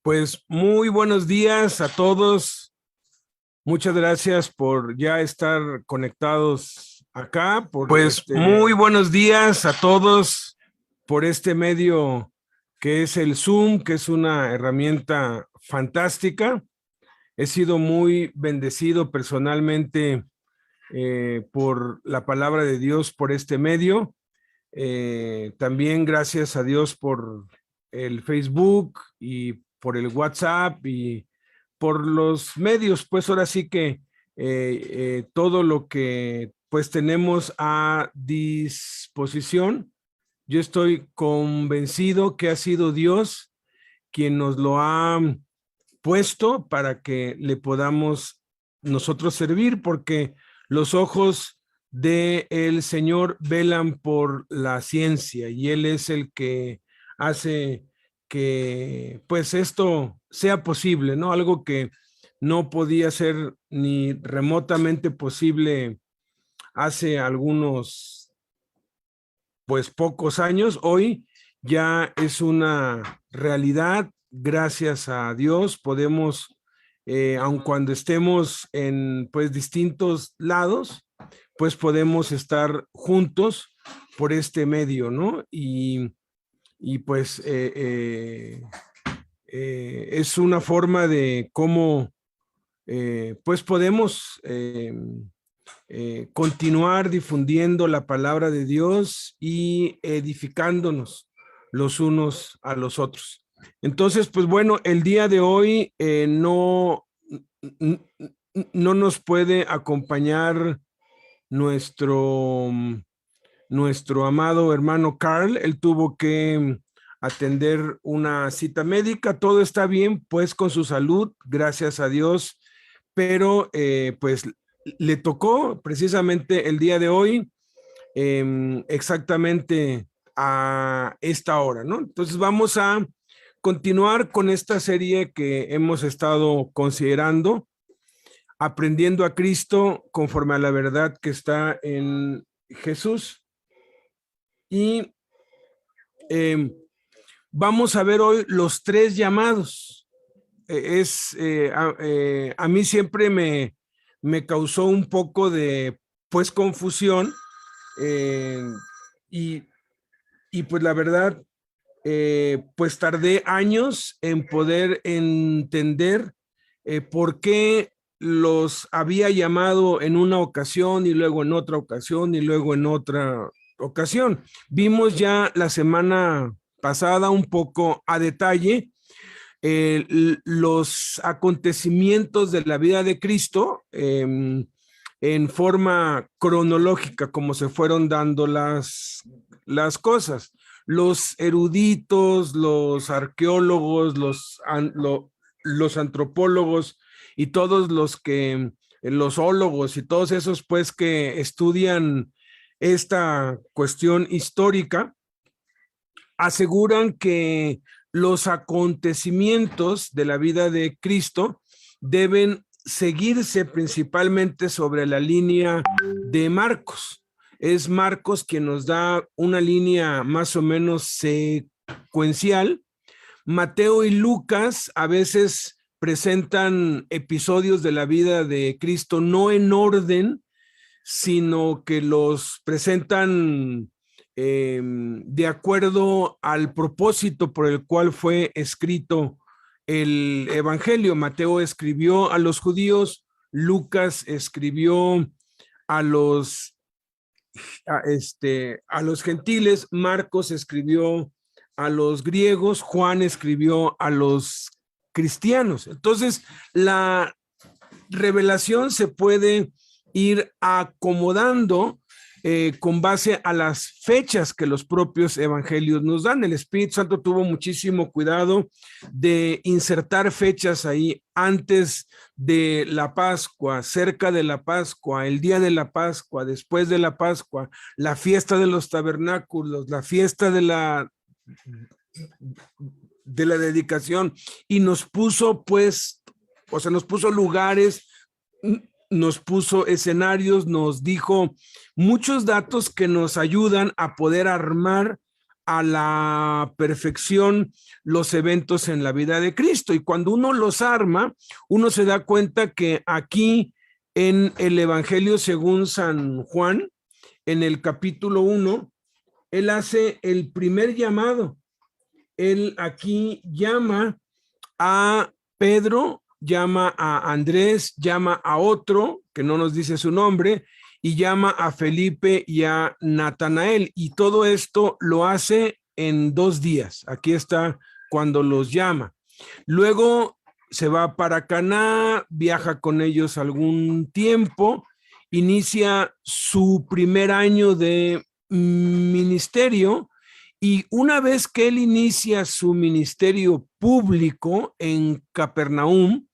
Pues muy buenos días a todos. Muchas gracias por ya estar conectados acá. Muy buenos días a todos por este medio que es el Zoom, que es una herramienta fantástica. He sido muy bendecido personalmente por la palabra de Dios por este medio. También gracias a Dios por el Facebook y por el WhatsApp y por los medios, pues ahora sí que todo lo que pues tenemos a disposición, yo estoy convencido que ha sido Dios quien nos lo ha puesto para que le podamos nosotros servir, porque los ojos del Señor velan por la ciencia y Él es el que hace que pues esto sea posible, ¿no? Algo que no podía ser ni remotamente posible hace algunos pues pocos años, hoy ya es una realidad. Gracias a Dios podemos, aun cuando estemos en pues distintos lados, pues podemos estar juntos por este medio, ¿no? Y pues es una forma de cómo pues podemos continuar difundiendo la palabra de Dios y edificándonos los unos a los otros. Entonces, pues bueno, el día de hoy no nos puede acompañar nuestro, nuestro amado hermano Carl. Él tuvo que atender una cita médica. Todo está bien, pues, con su salud, gracias a Dios, pero pues le tocó precisamente el día de hoy, exactamente a esta hora, ¿no? Entonces vamos a continuar con esta serie que hemos estado considerando, aprendiendo a Cristo conforme a la verdad que está en Jesús. Y vamos a ver hoy los tres llamados. A mí siempre me causó un poco de pues confusión y, y pues la verdad pues tardé años en poder entender por qué los había llamado en una ocasión y luego en otra ocasión y luego en otra ocasión. Vimos ya la semana pasada un poco a detalle los acontecimientos de la vida de Cristo en forma cronológica, como se fueron dando las cosas. Los eruditos, los arqueólogos, los antropólogos y todos los ólogos y todos esos pues que estudian esta cuestión histórica, aseguran que los acontecimientos de la vida de Cristo deben seguirse principalmente sobre la línea de Marcos. Es Marcos quien nos da una línea más o menos secuencial. Mateo y Lucas a veces presentan episodios de la vida de Cristo no en orden, sino que los presentan de acuerdo al propósito por el cual fue escrito el Evangelio. Mateo escribió a los judíos, Lucas escribió a los gentiles, Marcos escribió a los griegos, Juan escribió a los cristianos. Entonces, la revelación se puede ir acomodando con base a las fechas que los propios evangelios nos dan. El Espíritu Santo tuvo muchísimo cuidado de insertar fechas ahí antes de la Pascua, cerca de la Pascua, el día de la Pascua, después de la Pascua, la fiesta de los tabernáculos, la fiesta de la dedicación, y nos puso pues, o sea, nos puso lugares, nos puso escenarios, nos dijo muchos datos que nos ayudan a poder armar a la perfección los eventos en la vida de Cristo. Y cuando uno los arma, uno se da cuenta que aquí en el Evangelio según San Juan, en el capítulo 1, él hace el primer llamado. Él aquí llama a Pedro, llama a Andrés, llama a otro, que no nos dice su nombre, y llama a Felipe y a Natanael. Y todo esto lo hace en 2 días. Aquí está cuando los llama. Luego se va para Caná, viaja con ellos algún tiempo, inicia su primer año de ministerio, y una vez que él inicia su ministerio público en Capernaum,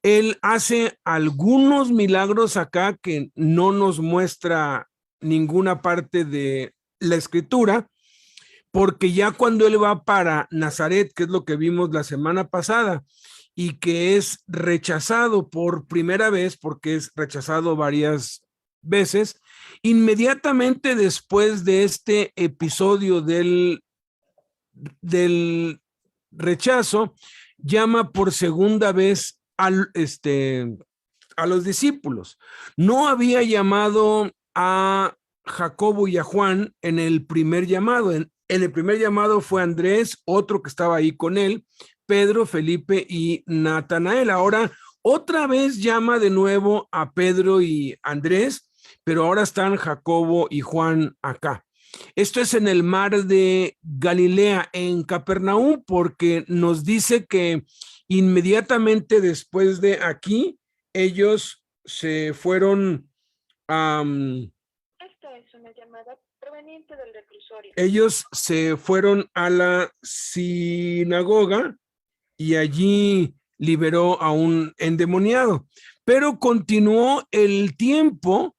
él hace algunos milagros acá que no nos muestra ninguna parte de la escritura, porque ya cuando él va para Nazaret, que es lo que vimos la semana pasada, y que es rechazado por primera vez, porque es rechazado varias veces, inmediatamente después de este episodio del rechazo, llama por segunda vez a los discípulos. No había llamado a Jacobo y a Juan en el primer llamado. En el primer llamado fue Andrés, otro que estaba ahí con él, Pedro, Felipe y Natanael. Ahora otra vez llama de nuevo a Pedro y Andrés, pero ahora están Jacobo y Juan acá. Esto es en el mar de Galilea, en Capernaum, porque nos dice que inmediatamente después de aquí, ellos se fueron Esta es una llamada proveniente del reclusorio. Ellos se fueron a la sinagoga y allí liberó a un endemoniado. Pero continuó el tiempo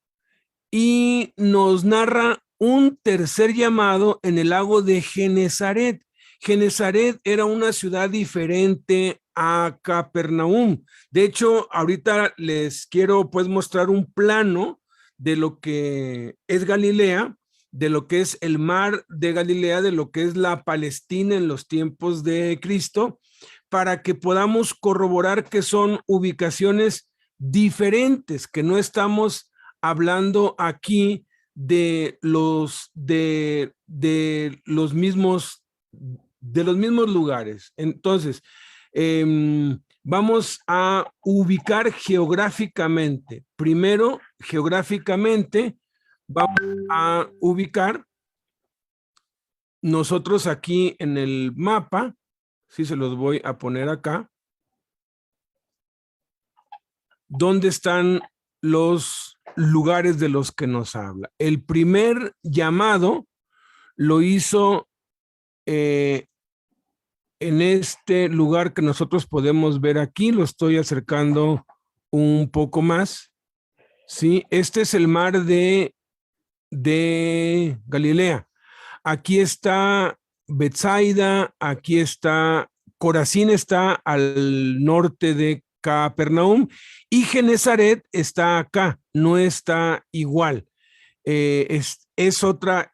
y nos narra un tercer llamado en el lago de Genesaret. Genesaret era una ciudad diferente a Capernaum. De hecho, ahorita les quiero pues mostrar un plano de lo que es Galilea, de lo que es el mar de Galilea, de lo que es la Palestina en los tiempos de Cristo, para que podamos corroborar que son ubicaciones diferentes, que no estamos hablando aquí de los mismos lugares. Entonces, vamos a ubicar geográficamente. Primero, geográficamente, vamos a ubicar nosotros aquí en el mapa, sí se los voy a poner acá, ¿dónde están los lugares de los que nos habla? El primer llamado lo hizo en este lugar que nosotros podemos ver aquí. Lo estoy acercando un poco más. Sí, este es el mar de Galilea. Aquí está Betsaida, aquí está Corazín, está al norte de Capernaum, y Genesaret está acá, no está igual. Es otra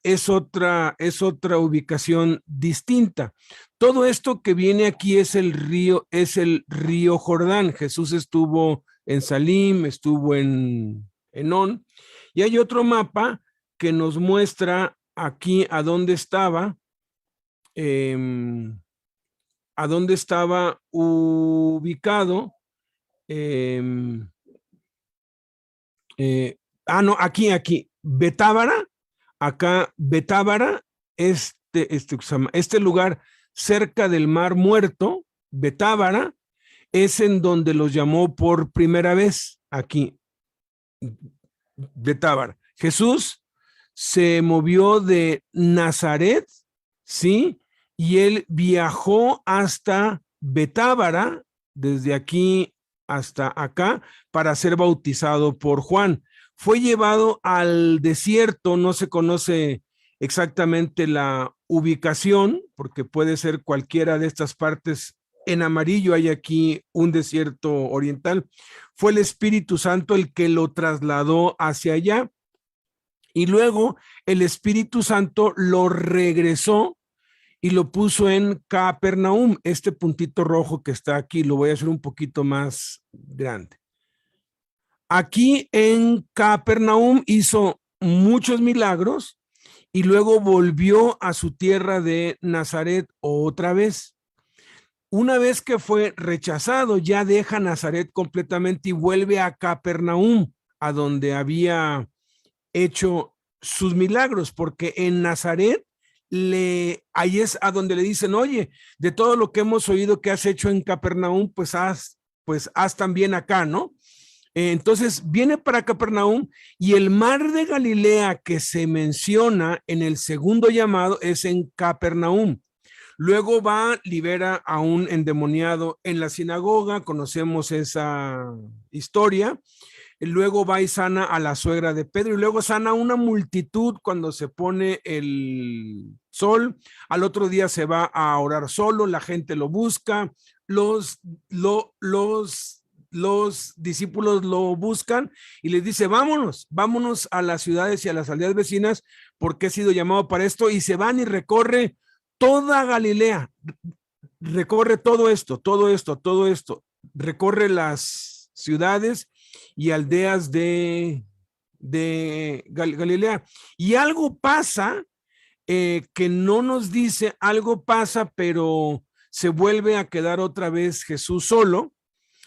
ubicación distinta. Todo esto que viene aquí es el río Jordán. Jesús estuvo en Salim, estuvo en On, y hay otro mapa que nos muestra aquí a dónde estaba ubicado. No, aquí, Betábara, acá Betábara, este lugar cerca del Mar Muerto, Betábara, es en donde los llamó por primera vez, aquí, Betábara. Jesús se movió de Nazaret, ¿sí? Y él viajó hasta Betábara, desde aquí hasta acá, para ser bautizado por Juan. Fue llevado al desierto, no se conoce exactamente la ubicación, porque puede ser cualquiera de estas partes. En amarillo hay aquí un desierto oriental. Fue el Espíritu Santo el que lo trasladó hacia allá, y luego el Espíritu Santo lo regresó y lo puso en Capernaum. Este puntito rojo que está aquí, lo voy a hacer un poquito más grande. Aquí en Capernaum hizo muchos milagros y luego volvió a su tierra de Nazaret otra vez. Una vez que fue rechazado, ya deja Nazaret completamente y vuelve a Capernaum, a donde había hecho sus milagros, porque en Nazaret ahí es a donde le dicen, oye, de todo lo que hemos oído que has hecho en Capernaum, pues haz también acá, ¿no? Entonces viene para Capernaum y el mar de Galilea que se menciona en el segundo llamado es en Capernaum. Luego va, libera a un endemoniado en la sinagoga, conocemos esa historia. Luego va y sana a la suegra de Pedro y luego sana a una multitud cuando se pone el sol. Al otro día se va a orar solo, la gente lo busca, los discípulos lo buscan y les dice, vámonos a las ciudades y a las aldeas vecinas porque he sido llamado para esto, y se van y recorre toda Galilea, recorre todo esto, recorre las ciudades y aldeas de Galilea. Y algo pasa que no nos dice, algo pasa, pero se vuelve a quedar otra vez Jesús solo.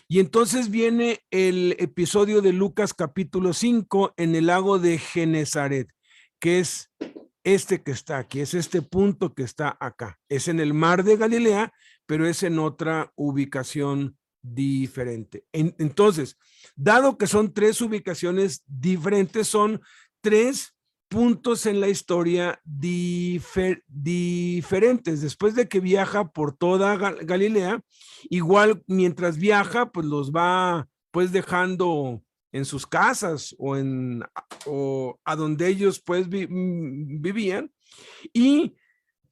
Y entonces viene el episodio de Lucas capítulo 5 en el lago de Genesaret, que es este que está aquí, es este punto que está acá. Es en el mar de Galilea, pero es en otra ubicación diferente. Entonces, dado que son tres ubicaciones diferentes, son tres puntos en la historia diferentes. Después de que viaja por toda Galilea, igual mientras viaja, pues los va pues dejando en sus casas o a donde ellos pues vivían, y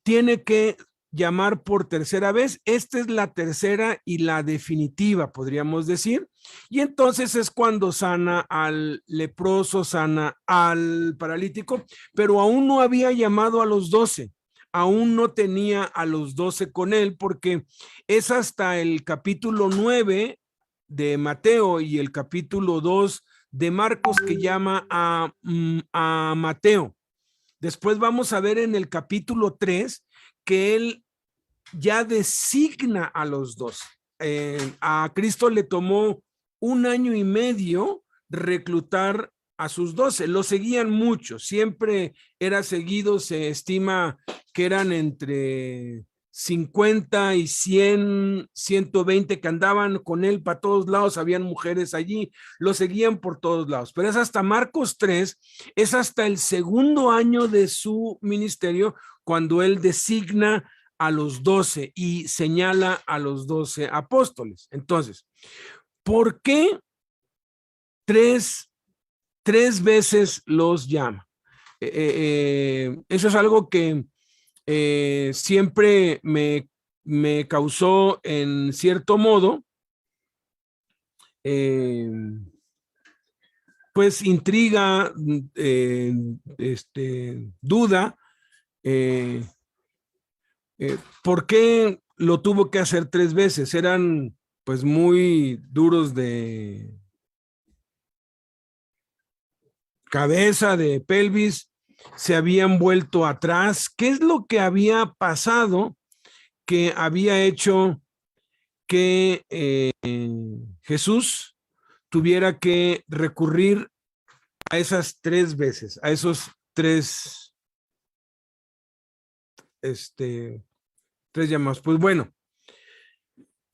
tiene que llamar por tercera vez. Esta es la tercera y la definitiva, podríamos decir. Y entonces es cuando sana al leproso, sana al paralítico, pero aún no había llamado a los 12. Aún no tenía a los 12 con él, porque es hasta el capítulo 9 de Mateo y el capítulo 2 de Marcos que llama a Mateo. Después vamos a ver en el capítulo 3 que él ya designa a los 12. A Cristo le tomó 1 año y medio reclutar a sus 12. Lo seguían mucho, siempre era seguido, se estima que eran entre 50 y 100, 120 que andaban con él para todos lados, habían mujeres allí, lo seguían por todos lados, pero es hasta Marcos 3, es hasta el segundo año de su ministerio cuando él designa a los 12 y señala a los 12 apóstoles. Entonces, ¿por qué tres veces los llama? Eso es algo que siempre me causó en cierto modo pues intriga, duda. ¿Por qué lo tuvo que hacer 3 veces? Eran pues muy duros de cabeza, de pelvis, se habían vuelto atrás. ¿Qué es lo que había pasado que había hecho que Jesús tuviera que recurrir a esas 3 veces, a esos tres llamados? Pues bueno,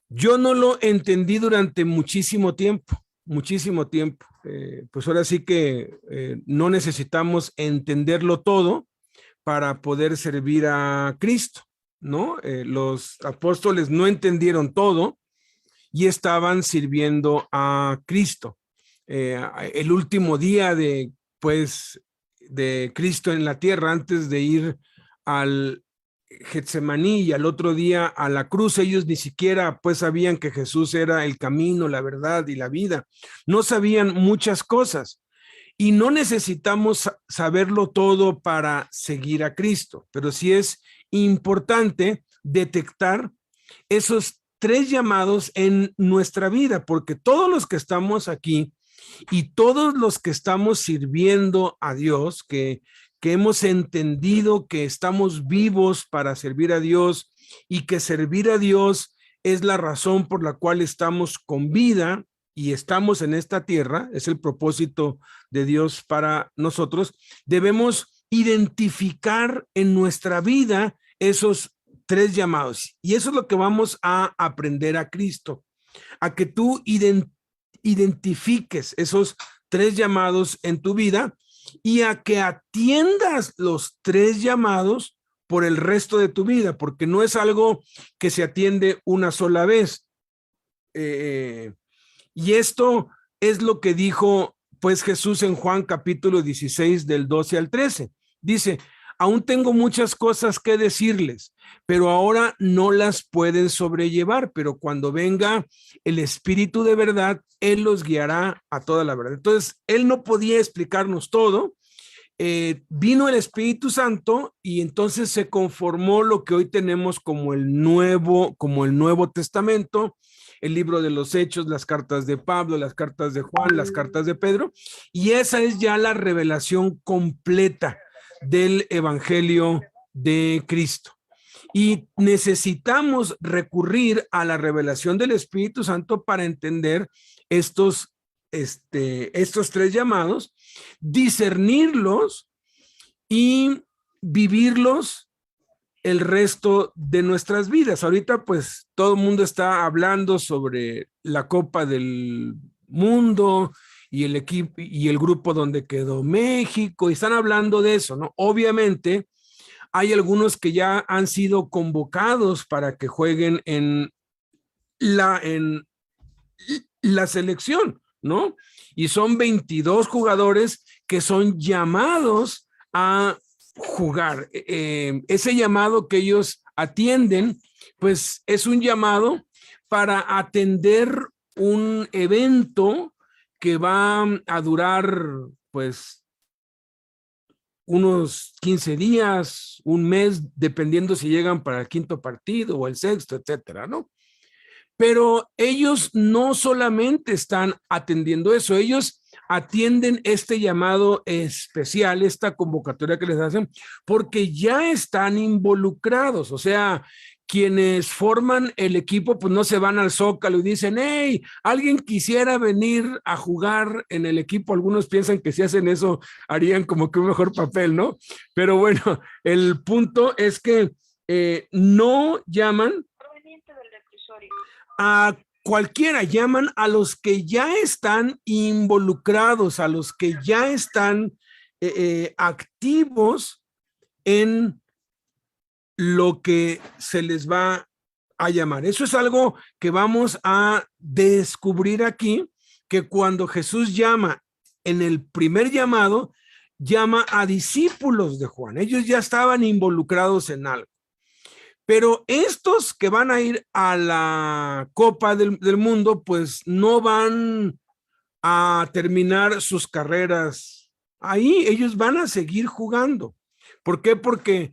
yo no lo entendí durante muchísimo tiempo. Pues ahora sí que no necesitamos entenderlo todo para poder servir a Cristo, ¿no? Los apóstoles no entendieron todo y estaban sirviendo a Cristo. El último día de Cristo en la tierra, antes de ir al Getsemaní y al otro día a la cruz, ellos ni siquiera pues sabían que Jesús era el camino, la verdad y la vida. No sabían muchas cosas. Y no necesitamos saberlo todo para seguir a Cristo, pero sí es importante detectar esos tres llamados en nuestra vida, porque todos los que estamos aquí y todos los que estamos sirviendo a Dios, que hemos entendido que estamos vivos para servir a Dios y que servir a Dios es la razón por la cual estamos con vida y estamos en esta tierra, es el propósito de Dios para nosotros, debemos identificar en nuestra vida esos tres llamados. Y eso es lo que vamos a aprender a Cristo, a que tú identifiques esos tres llamados en tu vida y a que atiendas los tres llamados por el resto de tu vida, porque no es algo que se atiende una sola vez. Y esto es lo que dijo pues Jesús en Juan capítulo 16 del 12 al 13. Dice, aún tengo muchas cosas que decirles, pero ahora no las pueden sobrellevar, pero cuando venga el Espíritu de verdad, Él los guiará a toda la verdad. Entonces, Él no podía explicarnos todo. Vino el Espíritu Santo y entonces se conformó lo que hoy tenemos como el Nuevo Testamento, el libro de los Hechos, las cartas de Pablo, las cartas de Juan, las cartas de Pedro, y esa es ya la revelación completa del Evangelio de Cristo. Y necesitamos recurrir a la revelación del Espíritu Santo para entender estos tres llamados, discernirlos y vivirlos el resto de nuestras vidas. Ahorita pues todo el mundo está hablando sobre la Copa del Mundo y el equipo y el grupo donde quedó México, y están hablando de eso, ¿no? Obviamente hay algunos que ya han sido convocados para que jueguen en la selección, ¿no? Y son 22 jugadores que son llamados a jugar. Ese llamado que ellos atienden, pues es un llamado para atender un evento que va a durar, pues, unos 15 días, un mes, dependiendo si llegan para el quinto partido o el sexto, etcétera, ¿no? Pero ellos no solamente están atendiendo eso, ellos atienden este llamado especial, esta convocatoria que les hacen, porque ya están involucrados. O sea, quienes forman el equipo, pues no se van al Zócalo y dicen, hey, alguien quisiera venir a jugar en el equipo. Algunos piensan que si hacen eso harían como que un mejor papel, ¿no? Pero bueno, el punto es que no llaman a cualquiera, llaman a los que ya están involucrados, a los que ya están activos en lo que se les va a llamar. Eso es algo que vamos a descubrir aquí, que cuando Jesús llama en el primer llamado, llama a discípulos de Juan. Ellos ya estaban involucrados en algo. Pero estos que van a ir a la Copa del Mundo, pues no van a terminar sus carreras ahí, ellos van a seguir jugando. ¿Por qué? Porque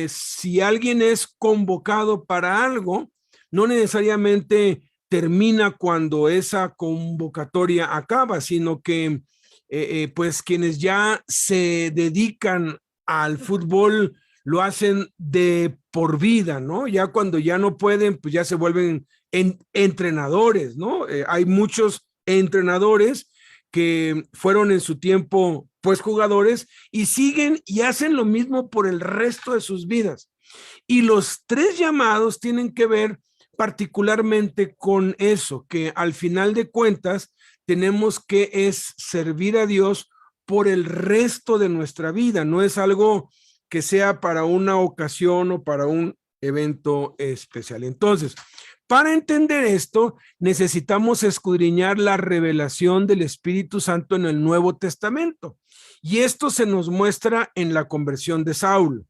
si alguien es convocado para algo, no necesariamente termina cuando esa convocatoria acaba, sino que pues quienes ya se dedican al fútbol lo hacen de por vida, ¿no? Ya cuando ya no pueden, pues ya se vuelven entrenadores, ¿no? Hay muchos entrenadores que fueron en su tiempo, pues, jugadores y siguen y hacen lo mismo por el resto de sus vidas. Y los tres llamados tienen que ver particularmente con eso, que al final de cuentas tenemos que es servir a Dios por el resto de nuestra vida, no es algo que sea para una ocasión o para un evento especial. Entonces, para entender esto, necesitamos escudriñar la revelación del Espíritu Santo en el Nuevo Testamento. Y esto se nos muestra en la conversión de Saulo.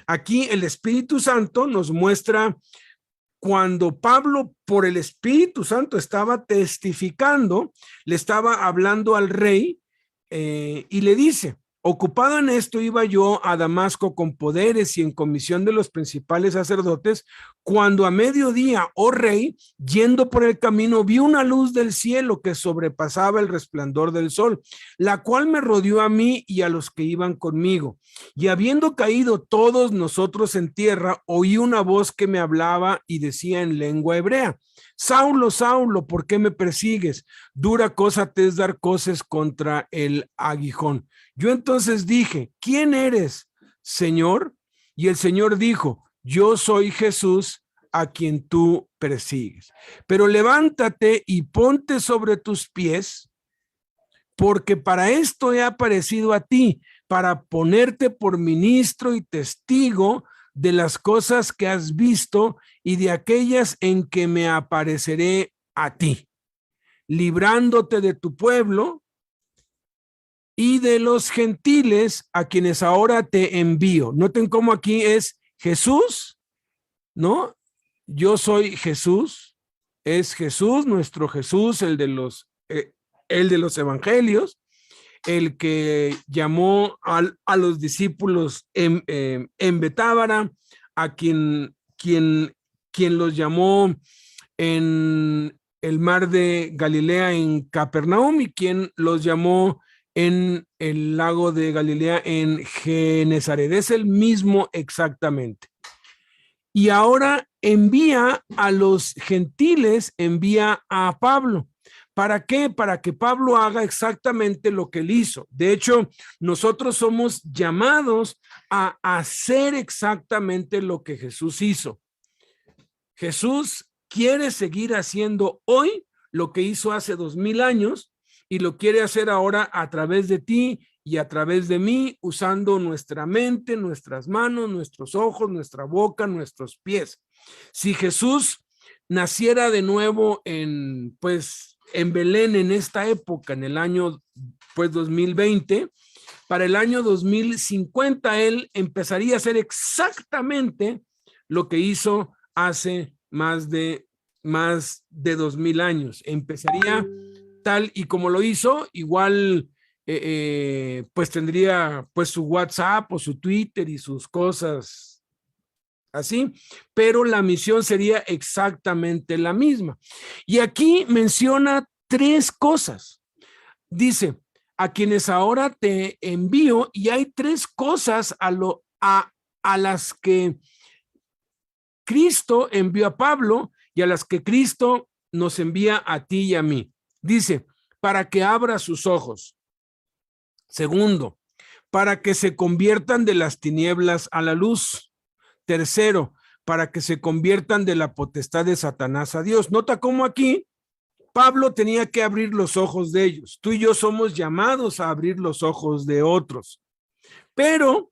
Aquí el Espíritu Santo nos muestra cuando Pablo, por el Espíritu Santo, estaba testificando, le estaba hablando al rey y le dice: ocupado en esto, iba yo a Damasco con poderes y en comisión de los principales sacerdotes, cuando a mediodía, oh rey, yendo por el camino, vi una luz del cielo que sobrepasaba el resplandor del sol, la cual me rodeó a mí y a los que iban conmigo. Y habiendo caído todos nosotros en tierra, oí una voz que me hablaba y decía en lengua hebrea: Saulo, Saulo, ¿por qué me persigues? Dura cosa te es dar coces contra el aguijón. Yo entonces dije: ¿quién eres, Señor? Y el Señor dijo: yo soy Jesús, a quien tú persigues. Pero levántate y ponte sobre tus pies, porque para esto he aparecido a ti, para ponerte por ministro y testigo de las cosas que has visto y de aquellas en que me apareceré a ti, librándote de tu pueblo y de los gentiles a quienes ahora te envío. Noten cómo aquí es Jesús, ¿no? Yo soy Jesús, es Jesús, nuestro Jesús, el de los evangelios, el que llamó a los discípulos en Betábara, a quien los llamó en el mar de Galilea en Capernaum y quien los llamó en el lago de Galilea en Genezaret. Es el mismo exactamente. Y ahora envía a los gentiles, envía a Pablo. ¿Para qué? Para que Pablo haga exactamente lo que él hizo. De hecho, nosotros somos llamados a hacer exactamente lo que Jesús hizo. Jesús quiere seguir haciendo hoy lo que hizo hace 2000 años y lo quiere hacer ahora a través de ti y a través de mí, usando nuestra mente, nuestras manos, nuestros ojos, nuestra boca, nuestros pies. Si Jesús naciera de nuevo en Belén en esta época, en el año 2020, para el año 2050 él empezaría a hacer exactamente lo que hizo hace más de 2000 años. Empezaría tal y como lo hizo, igual pues tendría pues su WhatsApp o su Twitter y sus cosas así, pero la misión sería exactamente la misma. Y aquí menciona 3 cosas. Dice: a quienes ahora te envío, y hay 3 cosas a las que Cristo envió a Pablo y a las que Cristo nos envía a ti y a mí. Dice: para que abra sus ojos. Segundo, para que se conviertan de las tinieblas a la luz. Tercero, para que se conviertan de la potestad de Satanás a Dios. Nota cómo aquí Pablo tenía que abrir los ojos de ellos. Tú y yo somos llamados a abrir los ojos de otros. Pero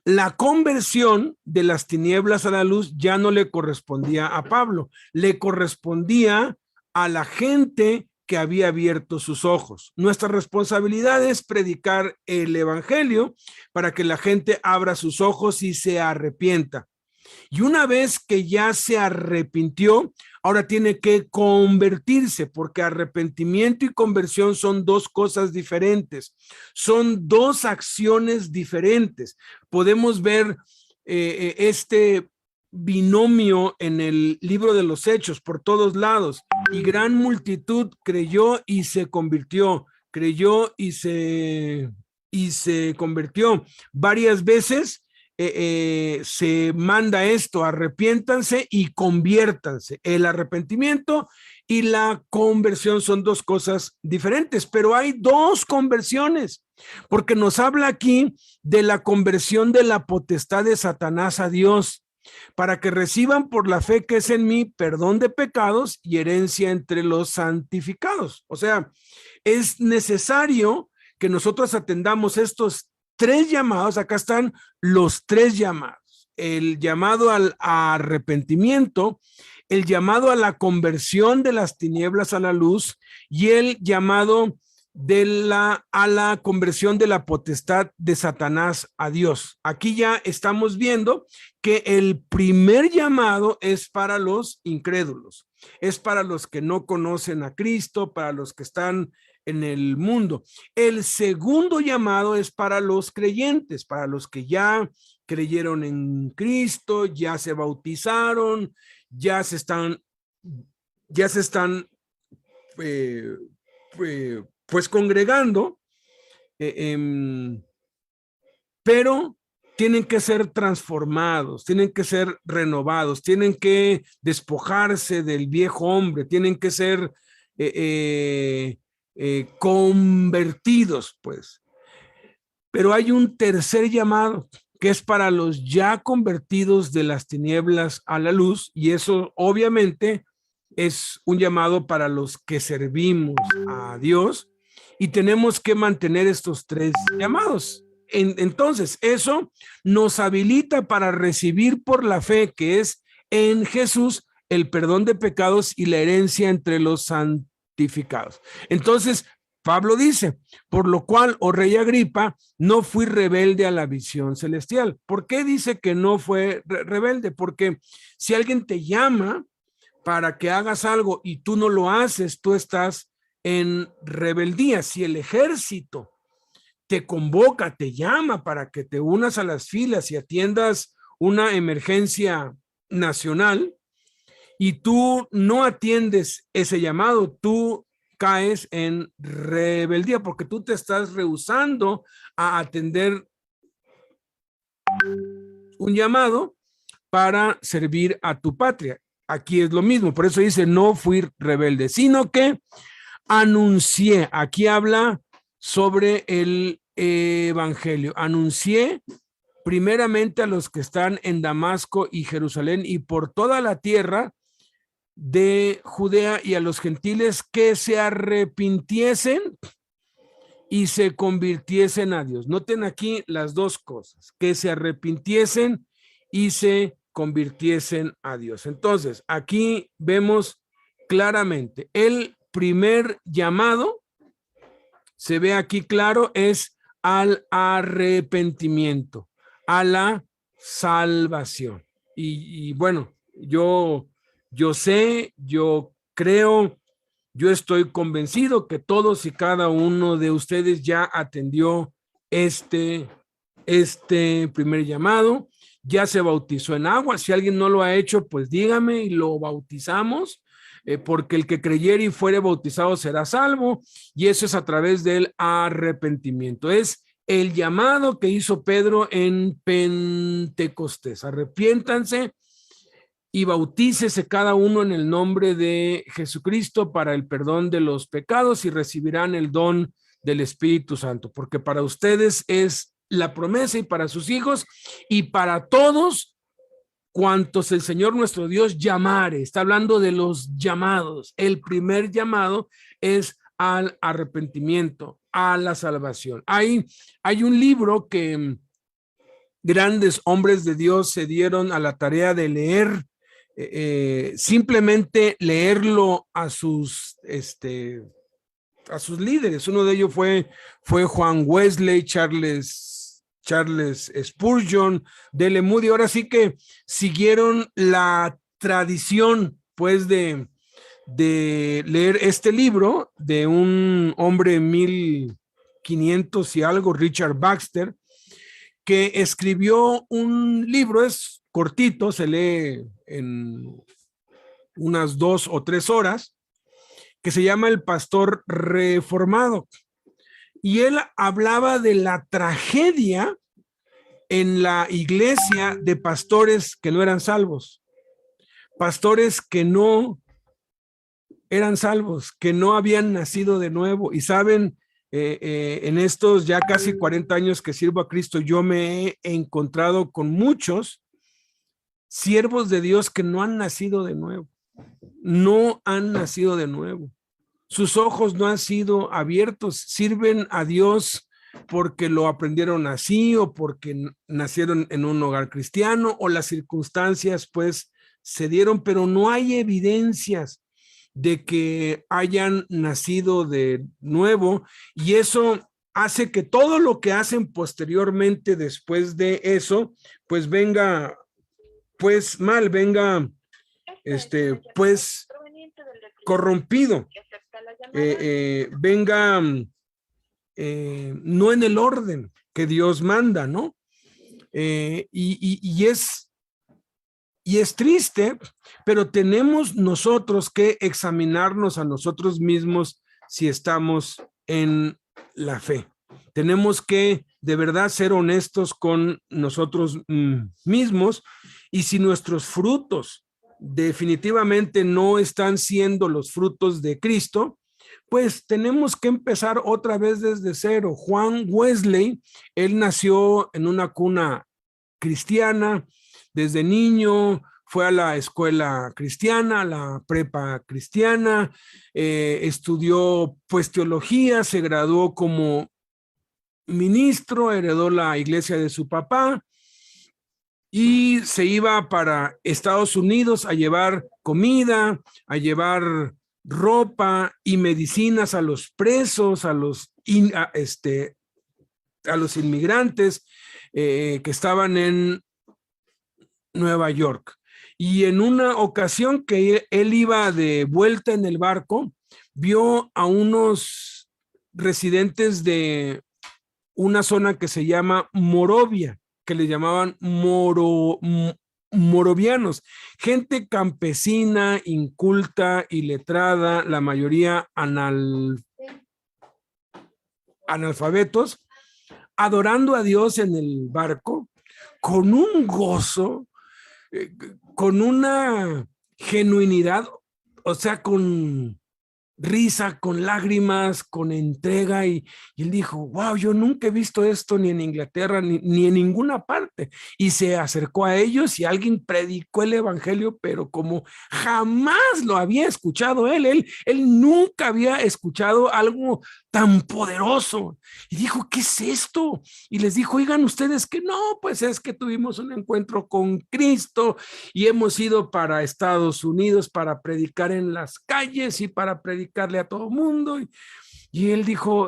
la conversión de las tinieblas a la luz ya no le correspondía a Pablo, le correspondía a la gente que había abierto sus ojos. Nuestra responsabilidad es predicar el evangelio para que la gente abra sus ojos y se arrepienta. Y una vez que ya se arrepintió, ahora tiene que convertirse, porque arrepentimiento y conversión son 2 cosas diferentes, son 2 acciones diferentes. Podemos ver este binomio en el libro de los Hechos por todos lados. Y gran multitud creyó y se convirtió, creyó y se convirtió. Varias veces se manda esto: arrepiéntanse y conviértanse. El arrepentimiento y la conversión son 2 cosas diferentes, pero hay 2 conversiones, porque nos habla aquí de la conversión de la potestad de Satanás a Dios, para que reciban por la fe que es en mí perdón de pecados y herencia entre los santificados. O sea, es necesario que nosotros atendamos estos 3 llamados. Acá están los 3 llamados: el llamado al arrepentimiento, el llamado a la conversión de las tinieblas a la luz y el llamado a la conversión de la potestad de Satanás a Dios. Aquí ya estamos viendo que el primer llamado es para los incrédulos, es para los que no conocen a Cristo, para los que están en el mundo. El segundo llamado es para los creyentes, para los que ya creyeron en Cristo, ya se bautizaron, ya se están pues congregando, pero tienen que ser transformados, tienen que ser renovados, tienen que despojarse del viejo hombre, tienen que ser convertidos, pues. Pero hay un tercer llamado que es para los ya convertidos de las tinieblas a la luz, y eso obviamente es un llamado para los que servimos a Dios, y tenemos que mantener estos tres llamados. Entonces, eso nos habilita para recibir por la fe que es en Jesús el perdón de pecados y la herencia entre los santificados. Entonces, Pablo dice, por lo cual, oh rey Agripa, no fui rebelde a la visión celestial. ¿Por qué dice que no fue rebelde? Porque si alguien te llama para que hagas algo y tú no lo haces, tú estás en rebeldía. Si el ejército te convoca, te llama para que te unas a las filas y atiendas una emergencia nacional y tú no atiendes ese llamado, tú caes en rebeldía porque tú te estás rehusando a atender un llamado para servir a tu patria. Aquí es lo mismo, por eso dice no fui rebelde, sino que anuncié. Aquí habla sobre el evangelio. Anuncié primeramente a los que están en Damasco y Jerusalén y por toda la tierra de Judea y a los gentiles que se arrepintiesen y se convirtiesen a Dios. Noten aquí las dos cosas, que se arrepintiesen y se convirtiesen a Dios. Entonces, aquí vemos claramente el primer llamado, se ve aquí claro, es al arrepentimiento, a la salvación. Y bueno, yo sé, yo creo, yo estoy convencido que todos y cada uno de ustedes ya atendió este primer llamado, ya se bautizó en agua. Si alguien no lo ha hecho, pues dígame y lo bautizamos, porque el que creyere y fuere bautizado será salvo, y eso es a través del arrepentimiento. Es el llamado que hizo Pedro en Pentecostés. Arrepiéntanse y bautícese cada uno en el nombre de Jesucristo para el perdón de los pecados y recibirán el don del Espíritu Santo, porque para ustedes es la promesa y para sus hijos y para todos cuantos el Señor nuestro Dios llamare. Está hablando de los llamados. El primer llamado es al arrepentimiento, a la salvación. Hay un libro que grandes hombres de Dios se dieron a la tarea de leer, simplemente leerlo a sus líderes. Uno de ellos fue Juan Wesley, Charles Spurgeon, D.L. Moody. Ahora sí que siguieron la tradición, pues, de leer este libro de un hombre 1500 y algo, Richard Baxter, que escribió un libro, es cortito, se lee en unas 2 o 3 horas, que se llama El Pastor Reformado. Y él hablaba de la tragedia en la iglesia de pastores que no eran salvos, pastores que no eran salvos, que no habían nacido de nuevo. Y saben, en estos ya casi 40 años que sirvo a Cristo, yo me he encontrado con muchos siervos de Dios que no han nacido de nuevo, no han nacido de nuevo. Sus ojos no han sido abiertos, sirven a Dios porque lo aprendieron así o porque nacieron en un hogar cristiano o las circunstancias pues se dieron, pero no hay evidencias de que hayan nacido de nuevo, y eso hace que todo lo que hacen posteriormente después de eso pues venga pues mal, venga pues corrompido. venga no en el orden que Dios manda, ¿no? Y es triste, pero tenemos nosotros que examinarnos a nosotros mismos si estamos en la fe. Tenemos que de verdad ser honestos con nosotros mismos, y si nuestros frutos definitivamente no están siendo los frutos de Cristo, pues tenemos que empezar otra vez desde cero. Juan Wesley, él nació en una cuna cristiana, desde niño fue a la escuela cristiana, a la prepa cristiana, estudió pues teología, se graduó como ministro, heredó la iglesia de su papá y se iba para Estados Unidos a llevar comida, a llevar ropa y medicinas a los presos, a los inmigrantes que estaban en Nueva York. Y en una ocasión que él iba de vuelta en el barco, vio a unos residentes de una zona que se llama Morovia, que le llamaban morovianos, gente campesina, inculta, iletrada, la mayoría analfabetos, adorando a Dios en el barco, con un gozo, con una genuinidad, o sea, con risa, con lágrimas, con entrega, y él dijo, wow, yo nunca he visto esto ni en Inglaterra ni en ninguna parte, y se acercó a ellos y alguien predicó el evangelio, pero como jamás lo había escuchado él nunca había escuchado algo tan poderoso, y dijo, ¿qué es esto? Y les dijo, oigan ustedes que no, pues es que tuvimos un encuentro con Cristo y hemos ido para Estados Unidos para predicar en las calles y para predicarle a todo mundo. Y él dijo,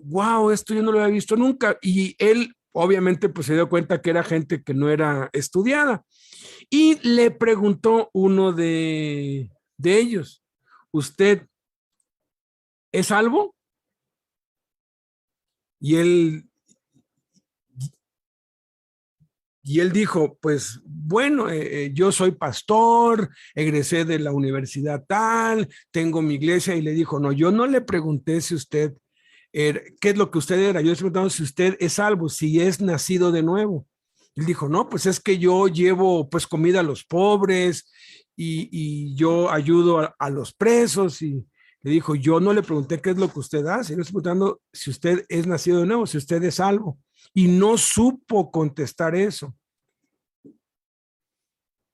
wow, esto yo no lo había visto nunca. Y él obviamente pues se dio cuenta que era gente que no era estudiada. Y le preguntó uno de ellos, ¿usted es salvo? Y él dijo, pues bueno, yo soy pastor, egresé de la universidad tal, tengo mi iglesia. Y le dijo, no, yo no le pregunté si usted, qué es lo que usted era, yo le pregunté si usted es salvo, si es nacido de nuevo. Él dijo, no, pues es que yo llevo pues comida a los pobres y yo ayudo a los presos. Y le dijo, yo no le pregunté qué es lo que usted hace, yo le estoy preguntando si usted es nacido de nuevo, si usted es salvo. Y no supo contestar eso.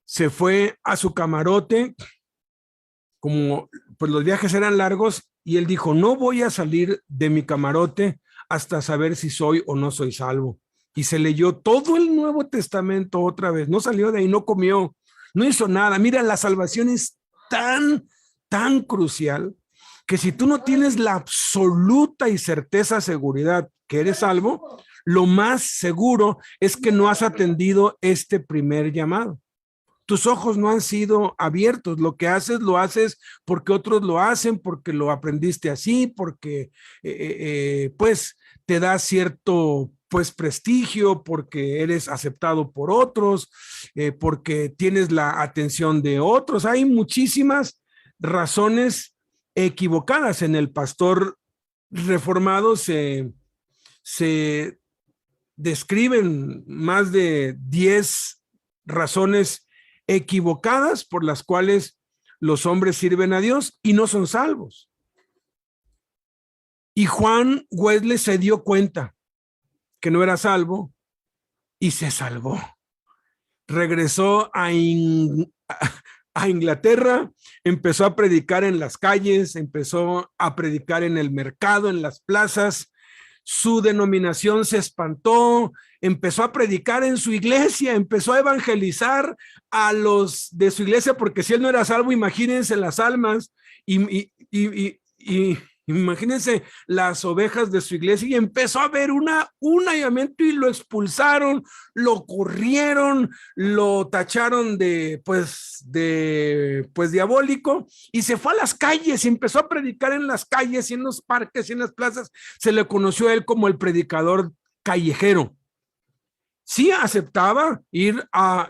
Se fue a su camarote, como pues los viajes eran largos, y él dijo, no voy a salir de mi camarote hasta saber si soy o no soy salvo. Y se leyó todo el Nuevo Testamento otra vez, no salió de ahí, no comió, no hizo nada. Mira, la salvación es tan crucial que si tú no tienes la absoluta y certeza seguridad que eres salvo, lo más seguro es que no has atendido este primer llamado. Tus ojos no han sido abiertos. Lo que haces, lo haces porque otros lo hacen, porque lo aprendiste así, porque pues te da cierto pues prestigio, porque eres aceptado por otros, porque tienes la atención de otros. Hay muchísimas razones equivocadas. En el pastor reformado se describen más de 10 razones equivocadas por las cuales los hombres sirven a Dios y no son salvos. Y Juan Wesley se dio cuenta que no era salvo y se salvó. Regresó a Inglaterra, empezó a predicar en las calles, empezó a predicar en el mercado, en las plazas. Su denominación se espantó, empezó a predicar en su iglesia, empezó a evangelizar a los de su iglesia, porque si él no era salvo, imagínense las almas. Y Imagínense las ovejas de su iglesia, y empezó a haber un avivamiento y lo expulsaron, lo corrieron, lo tacharon de diabólico, y se fue a las calles y empezó a predicar en las calles y en los parques y en las plazas. Se le conoció a él como el predicador callejero. Sí aceptaba ir a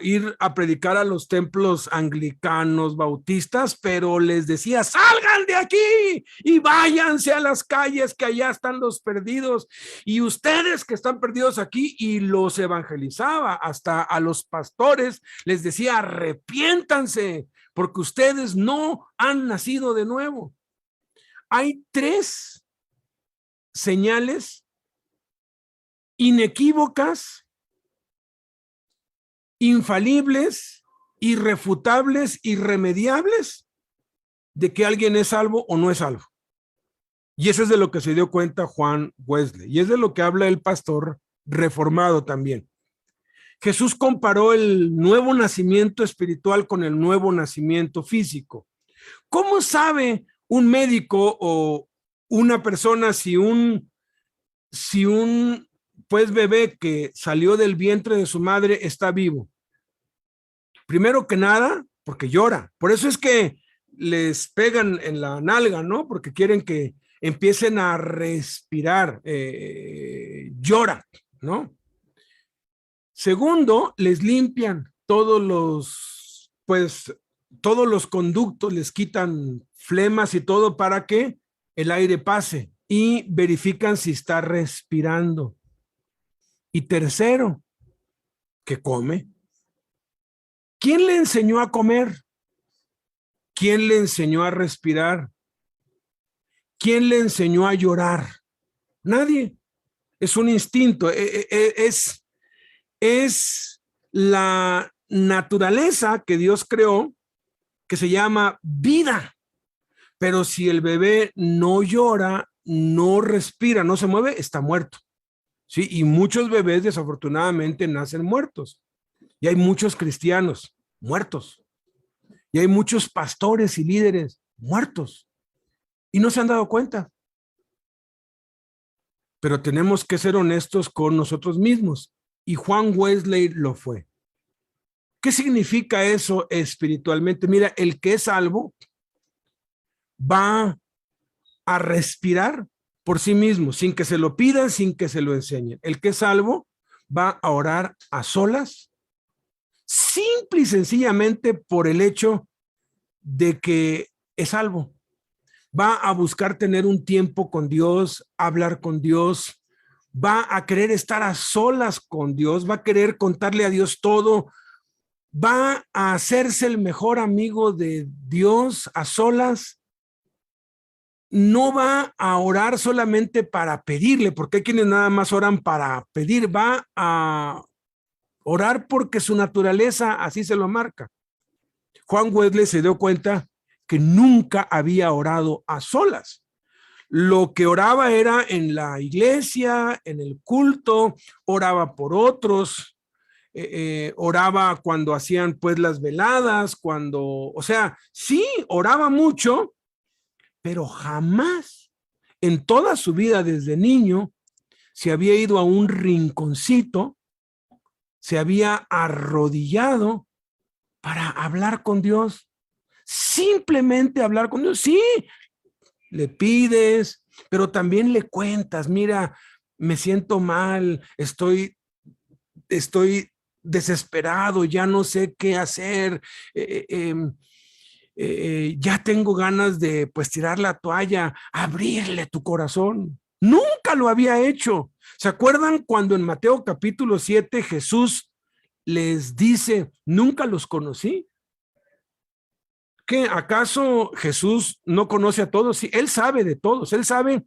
predicar a los templos anglicanos, bautistas, pero les decía: salgan de aquí y váyanse a las calles, que allá están los perdidos, y ustedes que están perdidos aquí, y los evangelizaba. Hasta a los pastores les decía: arrepiéntanse, porque ustedes no han nacido de nuevo. Hay 3 señales inequívocas, infalibles, irrefutables, irremediables, de que alguien es salvo o no es salvo. Y eso es de lo que se dio cuenta Juan Wesley, y es de lo que habla el pastor reformado también. Jesús comparó el nuevo nacimiento espiritual con el nuevo nacimiento físico. ¿Cómo sabe un médico o una persona si un bebé que salió del vientre de su madre está vivo? Primero que nada, porque llora. Por eso es que les pegan en la nalga, ¿no? Porque quieren que empiecen a respirar. Llora, ¿no? Segundo, les limpian todos los conductos, les quitan flemas y todo para que el aire pase, y verifican si está respirando. Y tercero, que come. ¿Quién le enseñó a comer? ¿Quién le enseñó a respirar? ¿Quién le enseñó a llorar? Nadie. Es un instinto, es la naturaleza que Dios creó, que se llama vida. Pero si el bebé no llora, no respira, no se mueve, está muerto. Sí, y muchos bebés desafortunadamente nacen muertos. Y hay muchos cristianos muertos. Y hay muchos pastores y líderes muertos. Y no se han dado cuenta. Pero tenemos que ser honestos con nosotros mismos. Y Juan Wesley lo fue. ¿Qué significa eso espiritualmente? Mira, el que es salvo va a respirar por sí mismo, sin que se lo pidan, sin que se lo enseñen. El que es salvo va a orar a solas, simple y sencillamente por el hecho de que es salvo. Va a buscar tener un tiempo con Dios, hablar con Dios, va a querer estar a solas con Dios, va a querer contarle a Dios todo, va a hacerse el mejor amigo de Dios a solas. No va a orar solamente para pedirle, porque hay quienes nada más oran para pedir, va a orar porque su naturaleza así se lo marca. Juan Wesley se dio cuenta que nunca había orado a solas. Lo que oraba era en la iglesia, en el culto, oraba por otros, oraba cuando hacían pues las veladas, o sea, sí, oraba mucho, pero jamás en toda su vida desde niño se había ido a un rinconcito, se había arrodillado para hablar con Dios, simplemente hablar con Dios. Sí, le pides, pero también le cuentas: mira, me siento mal, estoy desesperado, ya no sé qué hacer, ya tengo ganas de pues tirar la toalla, abrirle tu corazón. Nunca lo había hecho. ¿Se acuerdan cuando en Mateo capítulo 7 Jesús les dice: nunca los conocí? ¿Qué? ¿Acaso Jesús no conoce a todos? Sí, él sabe de todos, él sabe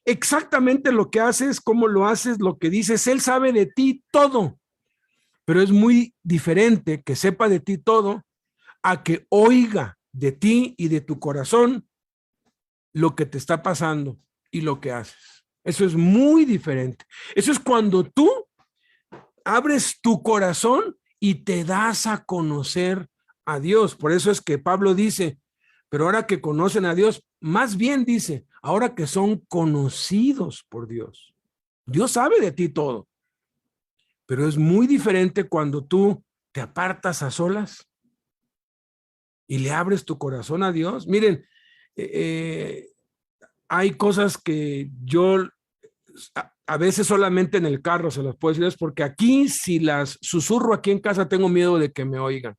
exactamente lo que haces, cómo lo haces, lo que dices, él sabe de ti todo. Pero es muy diferente que sepa de ti todo a que oiga de ti y de tu corazón lo que te está pasando y lo que haces. Eso es muy diferente. Eso es cuando tú abres tu corazón y te das a conocer a Dios. Por eso es que Pablo dice: pero ahora que conocen a Dios, más bien dice, ahora que son conocidos por Dios. Dios sabe de ti todo, pero es muy diferente cuando tú te apartas a solas y le abres tu corazón a Dios. Miren, hay cosas que yo a veces solamente en el carro se las puedo decir, es porque aquí si las susurro aquí en casa tengo miedo de que me oigan.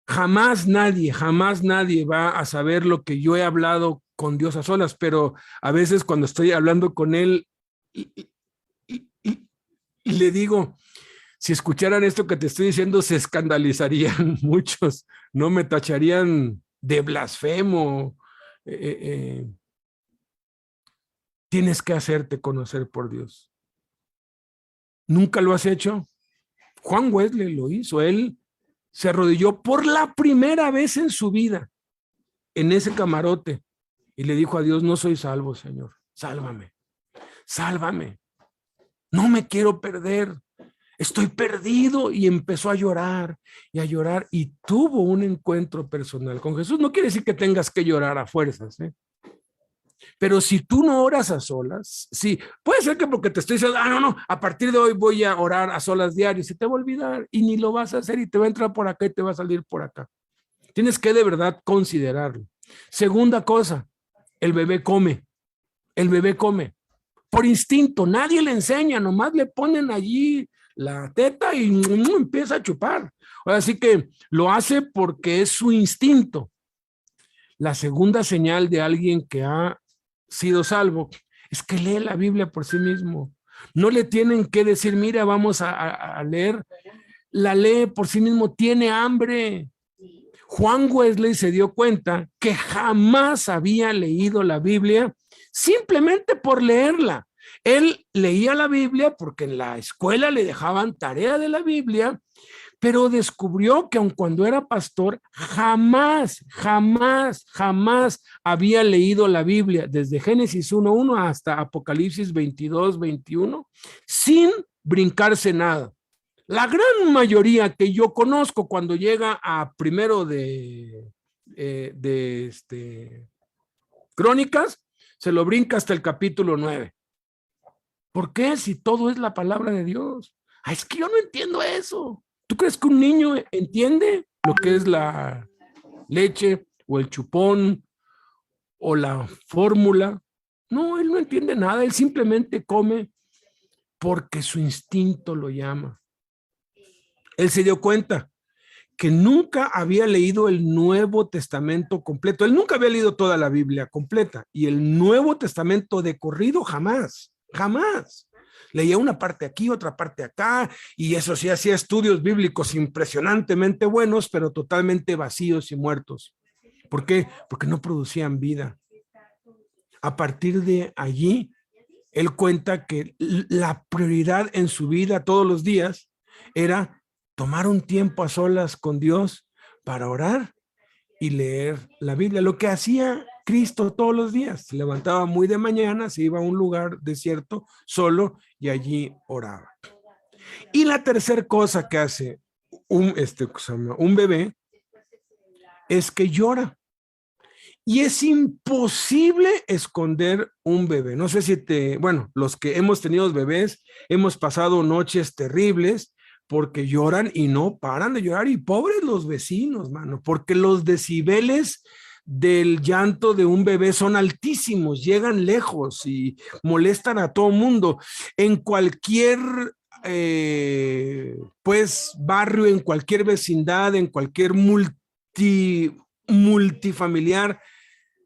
Jamás nadie va a saber lo que yo he hablado con Dios a solas, pero a veces cuando estoy hablando con Él y le digo, si escucharan esto que te estoy diciendo, se escandalizarían muchos, no me tacharían de blasfemo. Tienes que hacerte conocer por Dios. ¿Nunca lo has hecho? Juan Wesley lo hizo, él se arrodilló por la primera vez en su vida en ese camarote y le dijo a Dios, no soy salvo, Señor, sálvame, sálvame, no me quiero perder, estoy perdido. Y empezó a llorar y tuvo un encuentro personal con Jesús. No quiere decir que tengas que llorar a fuerzas, ¿eh? Pero si tú no oras a solas, sí, puede ser que porque te estoy diciendo, no, a partir de hoy voy a orar a solas diario, se te va a olvidar y ni lo vas a hacer y te va a entrar por acá y te va a salir por acá. Tienes que de verdad considerarlo. Segunda cosa, el bebé come por instinto, nadie le enseña, nomás le ponen allí la teta y empieza a chupar. Así que lo hace porque es su instinto. La segunda señal de alguien que ha sido salvo es que lee la Biblia por sí mismo. No le tienen que decir, mira, vamos a leer. La lee por sí mismo, tiene hambre. Juan Wesley se dio cuenta que jamás había leído la Biblia simplemente por leerla. Él leía la Biblia porque en la escuela le dejaban tarea de la Biblia, pero descubrió que aun cuando era pastor, jamás había leído la Biblia, desde Génesis 1:1 hasta Apocalipsis 22:21, sin brincarse nada. La gran mayoría que yo conozco cuando llega a primero de Crónicas, se lo brinca hasta el capítulo 9. ¿Por qué? Si todo es la palabra de Dios. Es que yo no entiendo eso. ¿Tú crees que un niño entiende lo que es la leche o el chupón o la fórmula? No, él no entiende nada. Él simplemente come porque su instinto lo llama. Él se dio cuenta que nunca había leído el Nuevo Testamento completo. Él nunca había leído toda la Biblia completa y el Nuevo Testamento de corrido jamás. Leía una parte aquí, otra parte acá, y eso sí, hacía estudios bíblicos impresionantemente buenos, pero totalmente vacíos y muertos. ¿Por qué? Porque no producían vida. A partir de allí, él cuenta que la prioridad en su vida todos los días era tomar un tiempo a solas con Dios para orar y leer la Biblia, lo que hacía Cristo todos los días. Se levantaba muy de mañana, se iba a un lugar desierto solo y allí oraba. Y la tercera cosa que hace un bebé es que llora. Y es imposible esconder un bebé. No sé si los que hemos tenido bebés, hemos pasado noches terribles porque lloran y no paran de llorar. Y pobres los vecinos, mano, porque los decibeles del llanto de un bebé son altísimos, llegan lejos y molestan a todo mundo. En cualquier barrio, en cualquier vecindad, en cualquier multifamiliar,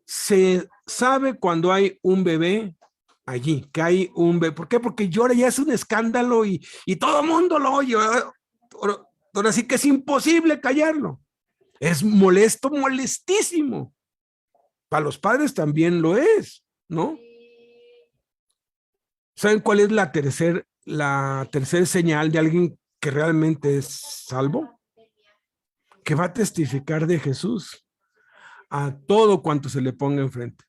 se sabe cuando hay un bebé allí, que hay un bebé. ¿Por qué? Porque llora, ya es un escándalo y todo el mundo lo oye. Ahora sí que es imposible callarlo. Es molesto, molestísimo. Para los padres también lo es, ¿no? ¿Saben cuál es la tercer señal de alguien que realmente es salvo? Que va a testificar de Jesús a todo cuanto se le ponga enfrente.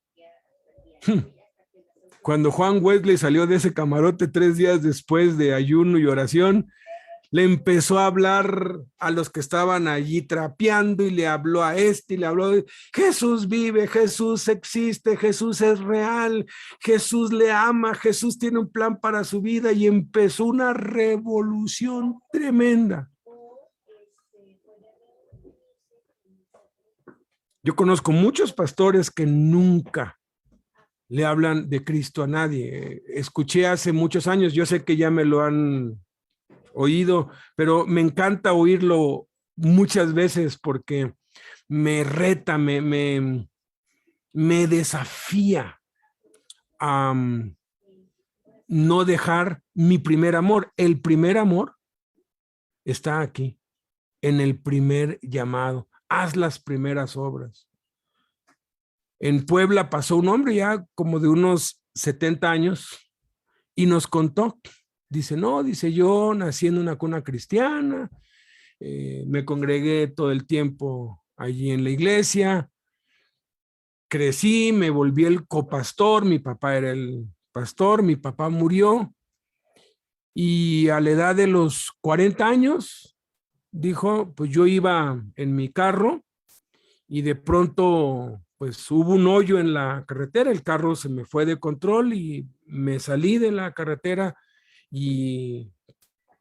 Cuando Juan Wesley salió de ese camarote 3 días después de ayuno y oración, le empezó a hablar a los que estaban allí trapeando y le habló a este y le habló de Jesús vive, Jesús existe, Jesús es real, Jesús le ama, Jesús tiene un plan para su vida y empezó una revolución tremenda. Yo conozco muchos pastores que nunca le hablan de Cristo a nadie. Escuché hace muchos años, yo sé que ya me lo han oído, pero me encanta oírlo muchas veces porque me reta, me desafía a no dejar mi primer amor. El primer amor está aquí, en el primer llamado. Haz las primeras obras. En Puebla pasó un hombre ya como de unos 70 años y nos contó. Dice, no, dice, yo nací en una cuna cristiana, me congregué todo el tiempo allí en la iglesia, crecí, me volví el copastor, mi papá era el pastor, mi papá murió y a la edad de los 40 años, dijo, pues yo iba en mi carro y de pronto pues hubo un hoyo en la carretera, el carro se me fue de control y me salí de la carretera y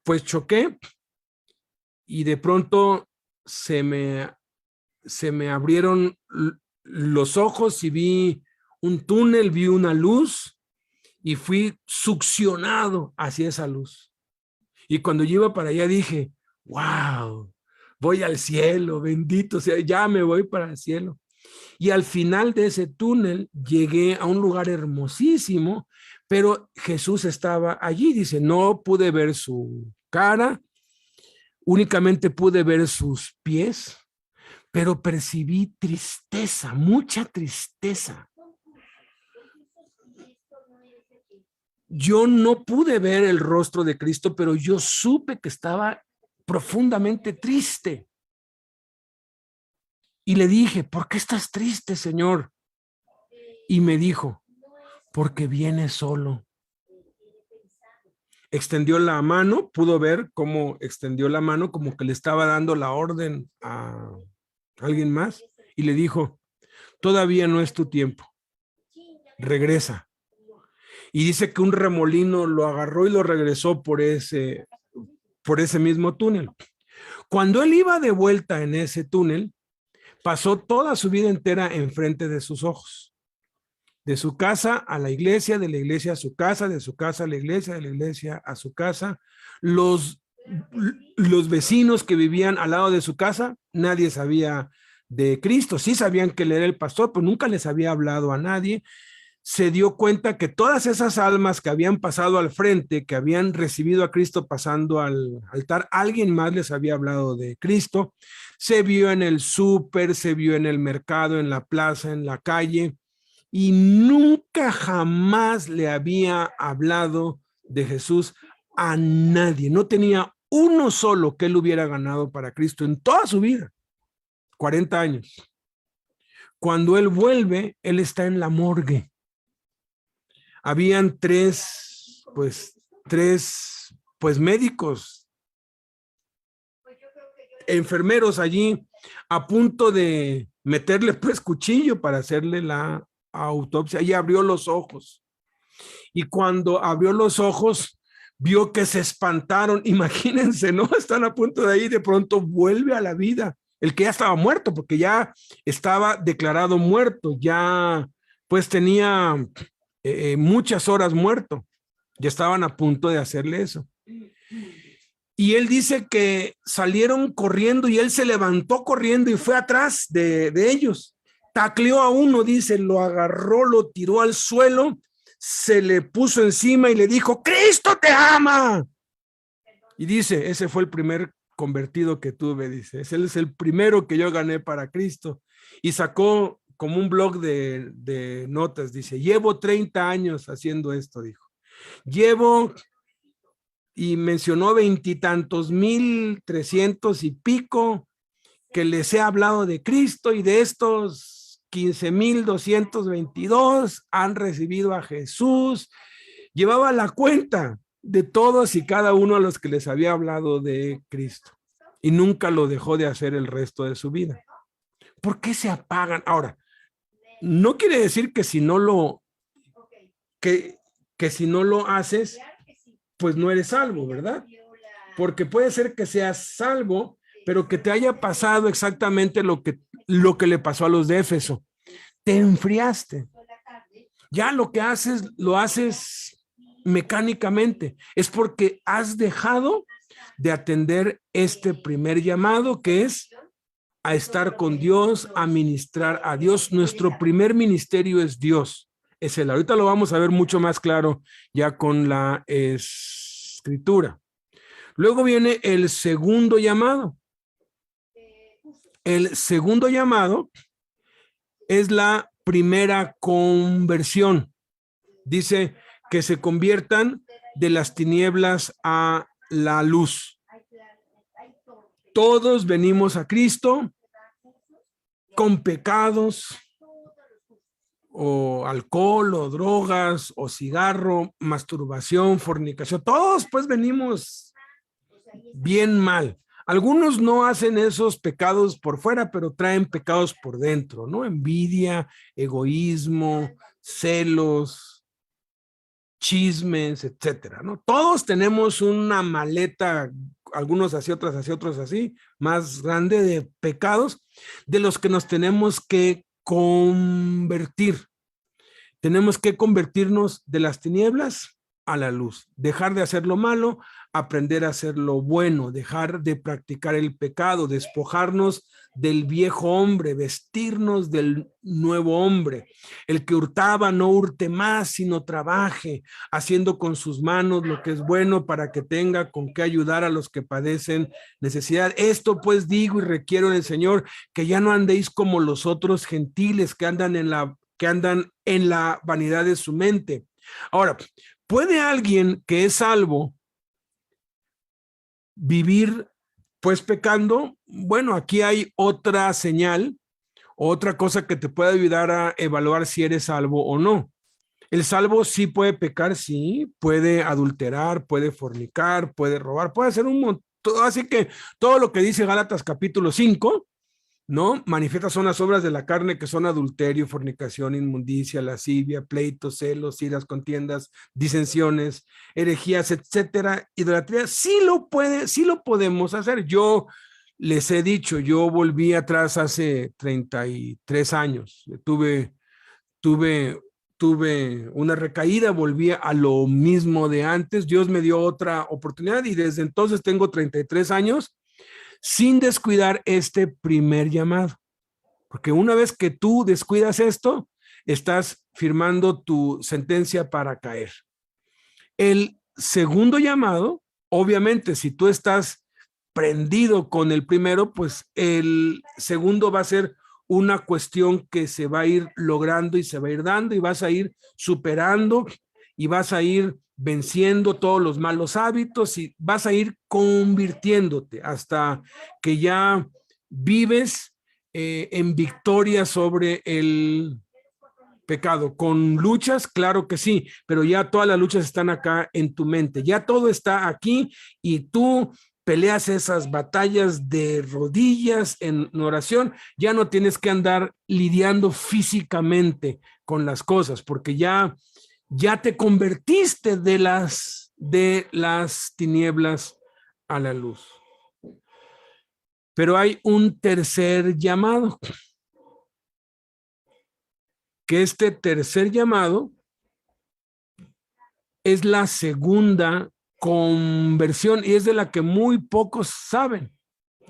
pues choqué y de pronto se me abrieron los ojos y vi un túnel, vi una luz y fui succionado hacia esa luz. Y cuando yo iba para allá dije, wow, voy al cielo, bendito sea, ya me voy para el cielo. Y al final de ese túnel llegué a un lugar hermosísimo, pero Jesús estaba allí. Dice, no pude ver su cara, únicamente pude ver sus pies, pero percibí tristeza, mucha tristeza. Yo no pude ver el rostro de Cristo, pero yo supe que estaba profundamente triste. Y le dije, ¿por qué estás triste, Señor? Y me dijo, porque viene solo. Extendió la mano, pudo ver cómo extendió la mano, como que le estaba dando la orden a alguien más. Y le dijo, todavía no es tu tiempo, regresa. Y dice que un remolino lo agarró y lo regresó por ese mismo túnel. Cuando él iba de vuelta en ese túnel, pasó toda su vida entera enfrente de sus ojos. De su casa a la iglesia, de la iglesia a su casa, de su casa a la iglesia, de la iglesia a su casa. Los vecinos que vivían al lado de su casa, nadie sabía de Cristo. Sí sabían que él era el pastor, pero nunca les había hablado a nadie. Se dio cuenta que todas esas almas que habían pasado al frente, que habían recibido a Cristo pasando al altar, alguien más les había hablado de Cristo. Se vio en el súper, se vio en el mercado, en la plaza, en la calle, y nunca jamás le había hablado de Jesús a nadie. No tenía uno solo que él hubiera ganado para Cristo en toda su vida, 40 años. Cuando él vuelve, él está en la morgue. Habían tres médicos, enfermeros allí a punto de meterle pues cuchillo para hacerle la autopsia, y abrió los ojos. Y cuando abrió los ojos, vio que se espantaron. Imagínense, ¿no? Están a punto de ahí, de pronto vuelve a la vida. El que ya estaba muerto, porque ya estaba declarado muerto, ya pues tenía muchas horas muerto. Ya estaban a punto de hacerle eso. Y él dice que salieron corriendo y él se levantó corriendo y fue atrás de ellos. Tacleó a uno, dice, lo agarró, lo tiró al suelo, se le puso encima y le dijo, ¡Cristo te ama! Y dice, ese fue el primer convertido que tuve, dice, ese es el primero que yo gané para Cristo. Y sacó como un blog de notas, dice, llevo 30 años haciendo esto, dijo. Llevo, y mencionó 20 y tantos mil, 300 y pico, que les he hablado de Cristo, y de estos 15,222 han recibido a Jesús. Llevaba la cuenta de todos y cada uno a los que les había hablado de Cristo. Y nunca lo dejó de hacer el resto de su vida. ¿Por qué se apagan? Ahora, no quiere decir que si no lo, que si no lo haces, pues no eres salvo, ¿verdad? Porque puede ser que seas salvo, pero que te haya pasado exactamente lo que le pasó a los de Éfeso. Te enfriaste. Ya lo que haces, lo haces mecánicamente. Es porque has dejado de atender este primer llamado, que es a estar con Dios, a ministrar a Dios. Nuestro primer ministerio es Dios. Es Él. Ahorita lo vamos a ver mucho más claro ya con la escritura. Luego viene el segundo llamado. El segundo llamado es la primera conversión. Dice que se conviertan de las tinieblas a la luz. Todos venimos a Cristo con pecados, o alcohol, o drogas, o cigarro, masturbación, fornicación. Todos pues venimos bien mal. Algunos no hacen esos pecados por fuera, pero traen pecados por dentro, ¿no? Envidia, egoísmo, celos, chismes, etcétera, ¿no? Todos tenemos una maleta, algunos así, otros así, más grande de pecados de los que nos tenemos que convertir. Tenemos que convertirnos de las tinieblas a la luz, dejar de hacer lo malo, aprender a hacer lo bueno, dejar de practicar el pecado, despojarnos del viejo hombre, vestirnos del nuevo hombre. El que hurtaba no hurte más, sino trabaje, haciendo con sus manos lo que es bueno para que tenga con qué ayudar a los que padecen necesidad. Esto pues digo y requiero en el Señor, que ya no andéis como los otros gentiles que andan en la vanidad de su mente. Ahora, ¿puede alguien que es salvo vivir pues pecando? Bueno, aquí hay otra señal, otra cosa que te puede ayudar a evaluar si eres salvo o no. El salvo sí puede pecar, sí, puede adulterar, puede fornicar, puede robar, puede hacer un montón. Así que todo lo que dice Gálatas capítulo 5, ¿no? Manifiestas son las obras de la carne, que son adulterio, fornicación, inmundicia, lascivia, pleitos, celos, iras, contiendas, disensiones, herejías, etcétera, idolatría. Sí lo podemos hacer. Yo les he dicho, yo volví atrás hace 33 años. Tuve una recaída, volví a lo mismo de antes. Dios me dio otra oportunidad y desde entonces tengo 33 años sin descuidar este primer llamado. Porque una vez que tú descuidas esto, estás firmando tu sentencia para caer. El segundo llamado, obviamente, si tú estás prendido con el primero, pues el segundo va a ser una cuestión que se va a ir logrando y se va a ir dando y vas a ir superando y vas a ir venciendo todos los malos hábitos y vas a ir convirtiéndote hasta que ya vives en victoria sobre el pecado. Con luchas, claro que sí, pero ya todas las luchas están acá en tu mente, ya todo está aquí y tú peleas esas batallas de rodillas en oración, ya no tienes que andar lidiando físicamente con las cosas, porque ya te convertiste de las tinieblas a la luz. Pero hay un tercer llamado, que este tercer llamado es la segunda conversión y es de la que muy pocos saben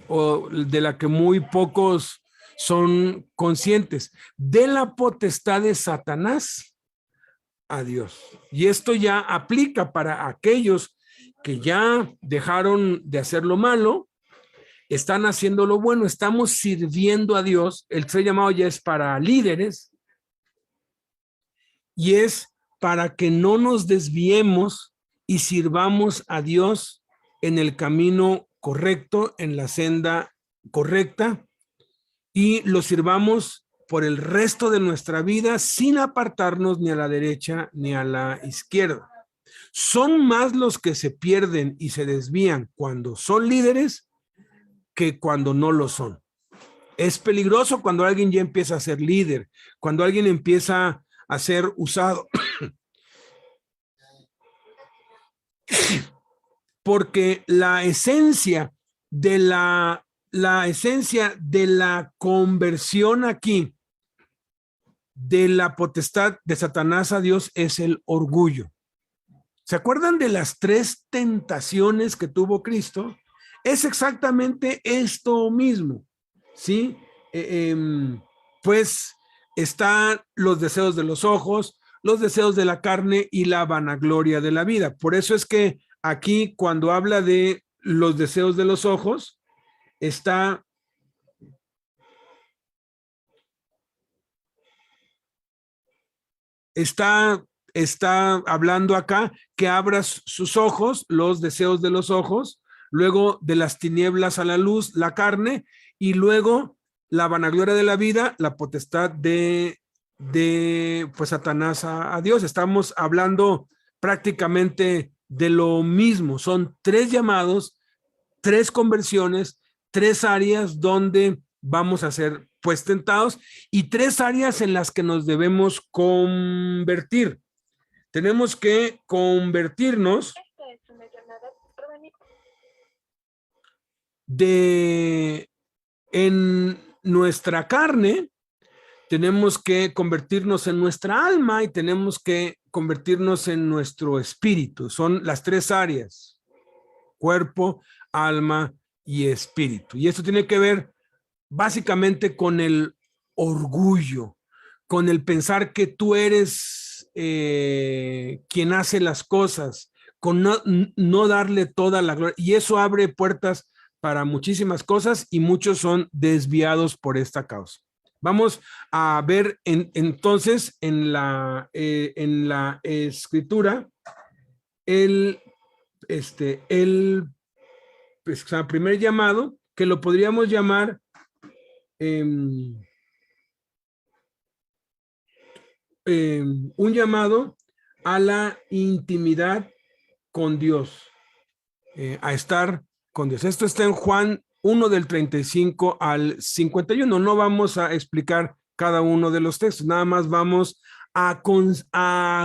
o de la que muy pocos son conscientes, de la potestad de Satanás a Dios. Y esto ya aplica para aquellos que ya dejaron de hacer lo malo, están haciendo lo bueno, estamos sirviendo a Dios. El tercer llamado ya es para líderes y es para que no nos desviemos y sirvamos a Dios en el camino correcto, en la senda correcta, y lo sirvamos por el resto de nuestra vida sin apartarnos ni a la derecha ni a la izquierda. Son más los que se pierden y se desvían cuando son líderes que cuando no lo son. Es peligroso cuando alguien ya empieza a ser líder, cuando alguien empieza a ser usado. Porque la esencia de la conversión aquí, de la potestad de Satanás a Dios, es el orgullo. ¿Se acuerdan de las 3 tentaciones que tuvo Cristo? Es exactamente esto mismo, ¿sí? Pues están los deseos de los ojos, los deseos de la carne y la vanagloria de la vida. Por eso es que aquí, cuando habla de los deseos de los ojos, está hablando acá que abras sus ojos, los deseos de los ojos, luego de las tinieblas a la luz, la carne, y luego la vanagloria de la vida, la potestad de pues Satanás a Dios. Estamos hablando prácticamente de lo mismo. Son 3 llamados, 3 conversiones, 3 áreas donde vamos a ser pues tentados y 3 áreas en las que nos debemos convertir. Tenemos que convertirnos en nuestra carne, tenemos que convertirnos en nuestra alma y tenemos que convertirnos en nuestro espíritu. Son las 3 áreas: cuerpo, alma y espíritu. Y esto tiene que ver básicamente con el orgullo, con el pensar que tú eres quien hace las cosas, con no darle toda la gloria. Y eso abre puertas para muchísimas cosas y muchos son desviados por esta causa. Vamos a ver entonces en la escritura el primer llamado, que lo podríamos llamar un llamado a la intimidad con Dios, a estar con Dios. Esto está en Juan 1 del 35 al 51. No vamos a explicar cada uno de los textos, nada más vamos a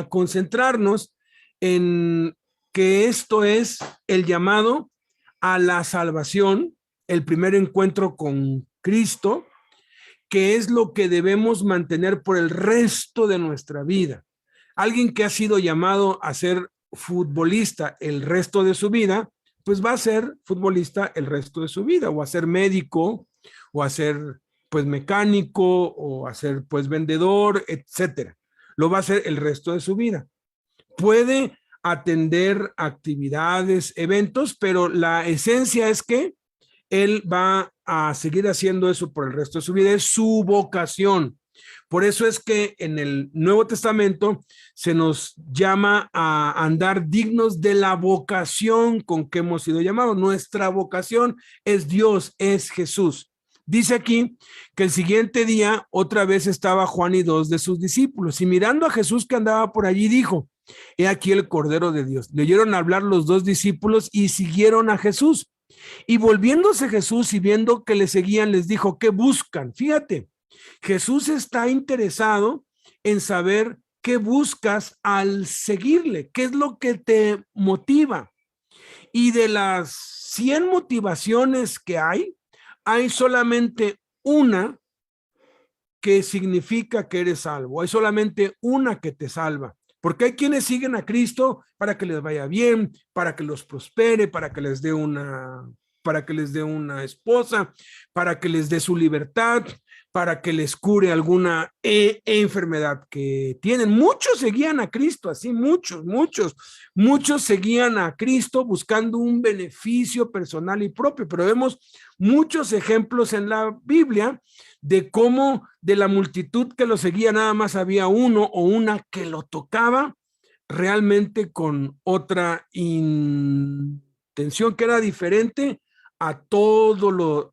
concentrarnos en que esto es el llamado a la salvación, el primer encuentro con Cristo, que es lo que debemos mantener por el resto de nuestra vida. Alguien que ha sido llamado a ser futbolista el resto de su vida, pues va a ser futbolista el resto de su vida, o a ser médico, o a ser pues mecánico, o a ser pues vendedor, etcétera. Lo va a hacer el resto de su vida. Puede atender actividades, eventos, pero la esencia es que él va a seguir haciendo eso por el resto de su vida, es su vocación. Por eso es que en el Nuevo Testamento se nos llama a andar dignos de la vocación con que hemos sido llamados. Nuestra vocación es Dios, es Jesús. Dice aquí que el siguiente día otra vez estaba Juan y 2 de sus discípulos, y mirando a Jesús que andaba por allí dijo: he aquí el Cordero de Dios. Le oyeron hablar los 2 discípulos y siguieron a Jesús. Y volviéndose Jesús y viendo que le seguían, les dijo: ¿qué buscan? Fíjate, Jesús está interesado en saber qué buscas al seguirle, qué es lo que te motiva. Y de las 100 motivaciones que hay solamente una que significa que eres salvo, hay solamente una que te salva. Porque hay quienes siguen a Cristo para que les vaya bien, para que los prospere, para que les dé una esposa, para que les dé su libertad, para que les cure alguna enfermedad que tienen. Muchos seguían a Cristo, así muchos seguían a Cristo buscando un beneficio personal y propio, pero vemos muchos ejemplos en la Biblia de cómo de la multitud que lo seguía nada más había uno o una que lo tocaba realmente con otra intención que era diferente a todo lo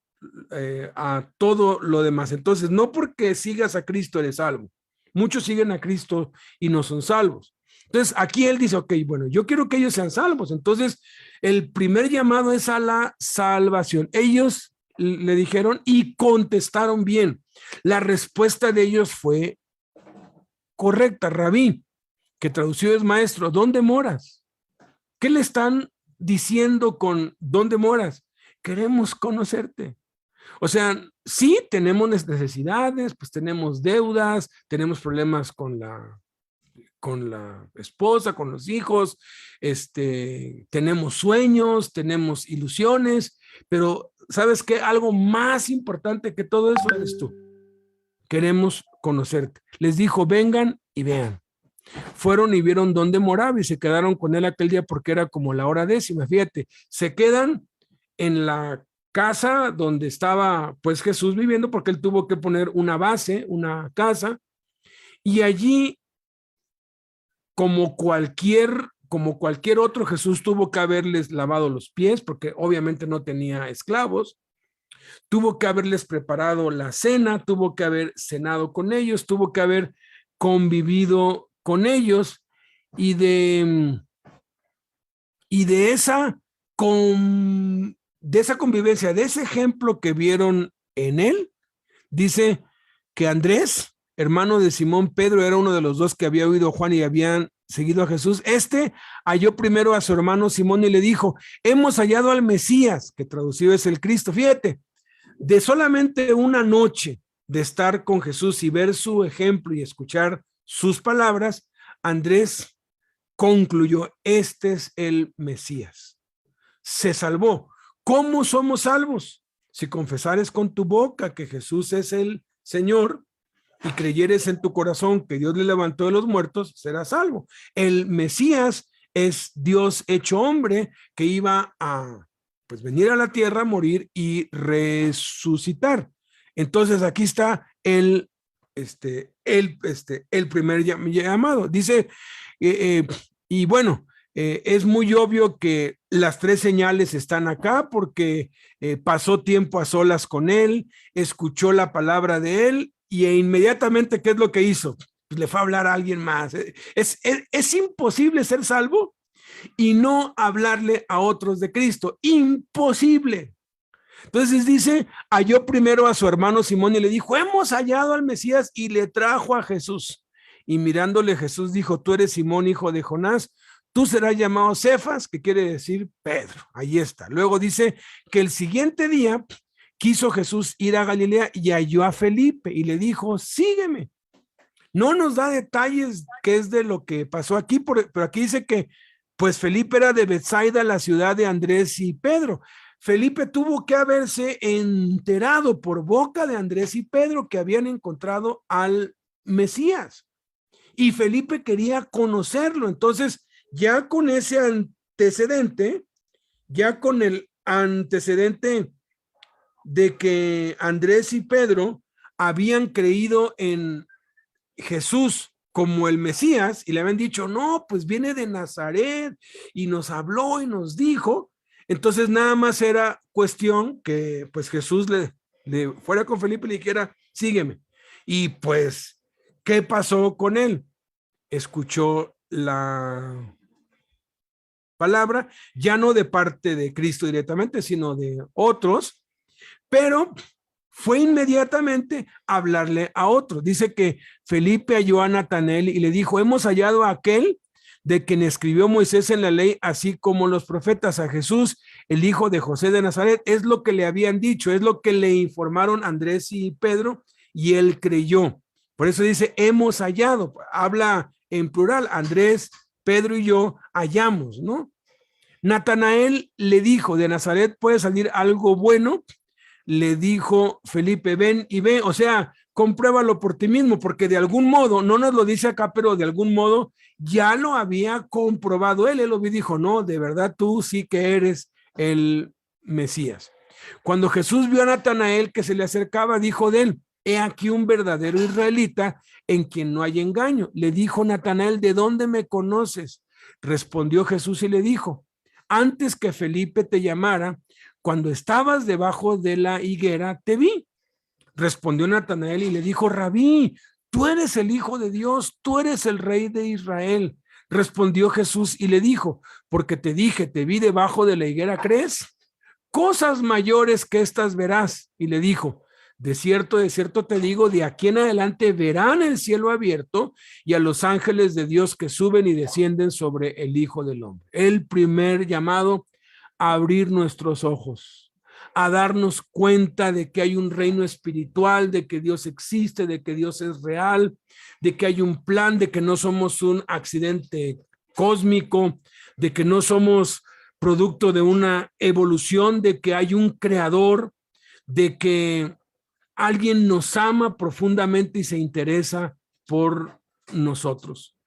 demás. Entonces, no porque sigas a Cristo eres salvo. Muchos siguen a Cristo y no son salvos. Entonces aquí él dice, ok, bueno, yo quiero que ellos sean salvos. Entonces el primer llamado es a la salvación. Ellos le dijeron y contestaron bien. La respuesta de ellos fue correcta. Rabí, que traducido es maestro, ¿dónde moras? ¿Qué le están diciendo con ¿dónde moras? Queremos conocerte. O sea, sí tenemos necesidades, pues tenemos deudas, tenemos problemas con la esposa, con los hijos, tenemos sueños, tenemos ilusiones, pero ¿sabes qué? Algo más importante que todo eso eres tú. Queremos conocerte. Les dijo, vengan y vean. Fueron y vieron dónde moraba y se quedaron con él aquel día porque era como la hora 10. Fíjate, se quedan en la casa donde estaba pues Jesús viviendo, porque él tuvo que poner una base, una casa, y allí como cualquier otro, Jesús tuvo que haberles lavado los pies, porque obviamente no tenía esclavos, tuvo que haberles preparado la cena, tuvo que haber cenado con ellos, tuvo que haber convivido con ellos, y de esa convivencia, de ese ejemplo que vieron en él, dice que Andrés, hermano de Simón Pedro, era uno de los dos que había oído a Juan y habían seguido a Jesús. Halló primero a su hermano Simón y le dijo, hemos hallado al Mesías, que traducido es el Cristo. Fíjate, de solamente una noche de estar con Jesús y ver su ejemplo y escuchar sus palabras, Andrés concluyó, este es el Mesías. Se salvó. ¿Cómo somos salvos? Si confesares con tu boca que Jesús es el Señor y creyeres en tu corazón que Dios le levantó de los muertos, serás salvo. El Mesías es Dios hecho hombre que iba a pues venir a la tierra, morir y resucitar. Entonces aquí está el primer llamado. Dice, y bueno, es muy obvio que las tres señales están acá porque pasó tiempo a solas con él, escuchó la palabra de él y inmediatamente, ¿qué es lo que hizo? Pues le fue a hablar a alguien más. Es imposible ser salvo y no hablarle a otros de Cristo. Imposible. Entonces dice, halló primero a su hermano Simón y le dijo, hemos hallado al Mesías, y le trajo a Jesús. Y mirándole Jesús dijo, tú eres Simón, hijo de Jonás, tú serás llamado Cefas, que quiere decir Pedro. Ahí está. Luego dice que el siguiente día quiso Jesús ir a Galilea y halló a Felipe y le dijo, sígueme. No nos da detalles qué es de lo que pasó aquí, pero aquí dice que pues Felipe era de Betsaida, la ciudad de Andrés y Pedro. Felipe tuvo que haberse enterado por boca de Andrés y Pedro que habían encontrado al Mesías. Y Felipe quería conocerlo. Entonces, ya con ese antecedente, ya con el antecedente de que Andrés y Pedro habían creído en Jesús como el Mesías y le habían dicho, no, pues viene de Nazaret y nos habló y nos dijo. Entonces nada más era cuestión que pues Jesús le fuera con Felipe y le dijera, sígueme. Y pues, ¿qué pasó con él? Escuchó la palabra, ya no de parte de Cristo directamente, sino de otros, pero fue inmediatamente a hablarle a otros. Dice que Felipe halló a Natanael y le dijo, hemos hallado a aquel de quien escribió Moisés en la ley, así como los profetas, a Jesús, el hijo de José de Nazaret. Es lo que le habían dicho, es lo que le informaron Andrés y Pedro, y él creyó. Por eso dice, hemos hallado, habla en plural, Andrés, Pedro y yo hallamos, ¿no? Natanael le dijo, de Nazaret puede salir algo bueno. Le dijo Felipe, ven y ve, o sea, compruébalo por ti mismo, porque de algún modo, no nos lo dice acá, pero de algún modo ya lo había comprobado él lo dijo, no, de verdad tú sí que eres el Mesías. Cuando Jesús vio a Natanael que se le acercaba, dijo de él, he aquí un verdadero israelita en quien no hay engaño. Le dijo Natanael, ¿de dónde me conoces? Respondió Jesús y le dijo, antes que Felipe te llamara, cuando estabas debajo de la higuera, te vi. Respondió Natanael y le dijo, Rabí, tú eres el Hijo de Dios, tú eres el Rey de Israel. Respondió Jesús y le dijo, porque te dije, te vi debajo de la higuera, ¿crees? Cosas mayores que estas verás. Y le dijo, de cierto te digo, de aquí en adelante verán el cielo abierto y a los ángeles de Dios que suben y descienden sobre el Hijo del Hombre. El primer llamado a abrir nuestros ojos, a darnos cuenta de que hay un reino espiritual, de que Dios existe, de que Dios es real, de que hay un plan, de que no somos un accidente cósmico, de que no somos producto de una evolución, de que hay un creador, de que alguien nos ama profundamente y se interesa por nosotros.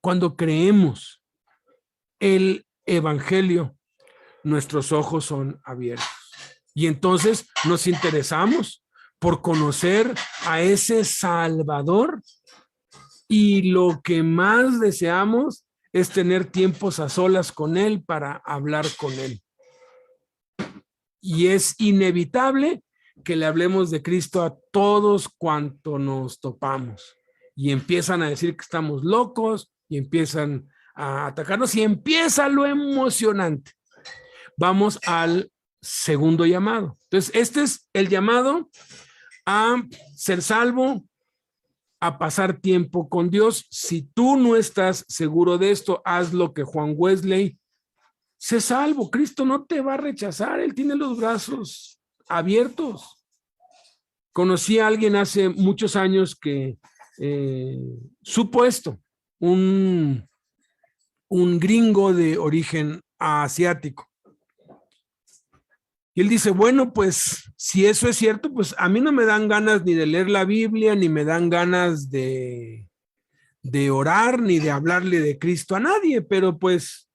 Cuando creemos el evangelio, nuestros ojos son abiertos. Y entonces nos interesamos por conocer a ese Salvador, y lo que más deseamos es tener tiempos a solas con Él para hablar con Él. Y es inevitable que le hablemos de Cristo a todos cuanto nos topamos. Y empiezan a decir que estamos locos, y empiezan a atacarnos, y empieza lo emocionante. Vamos al segundo llamado. Entonces, este es el llamado a ser salvo, a pasar tiempo con Dios. Si tú no estás seguro de esto, haz lo que Juan Wesley: sé salvo, Cristo no te va a rechazar, Él tiene los brazos abiertos. Conocí a alguien hace muchos años que supo esto, un gringo de origen asiático. Y él dice, bueno, pues si eso es cierto, pues a mí no me dan ganas ni de leer la Biblia, ni me dan ganas de orar, ni de hablarle de Cristo a nadie, pero pues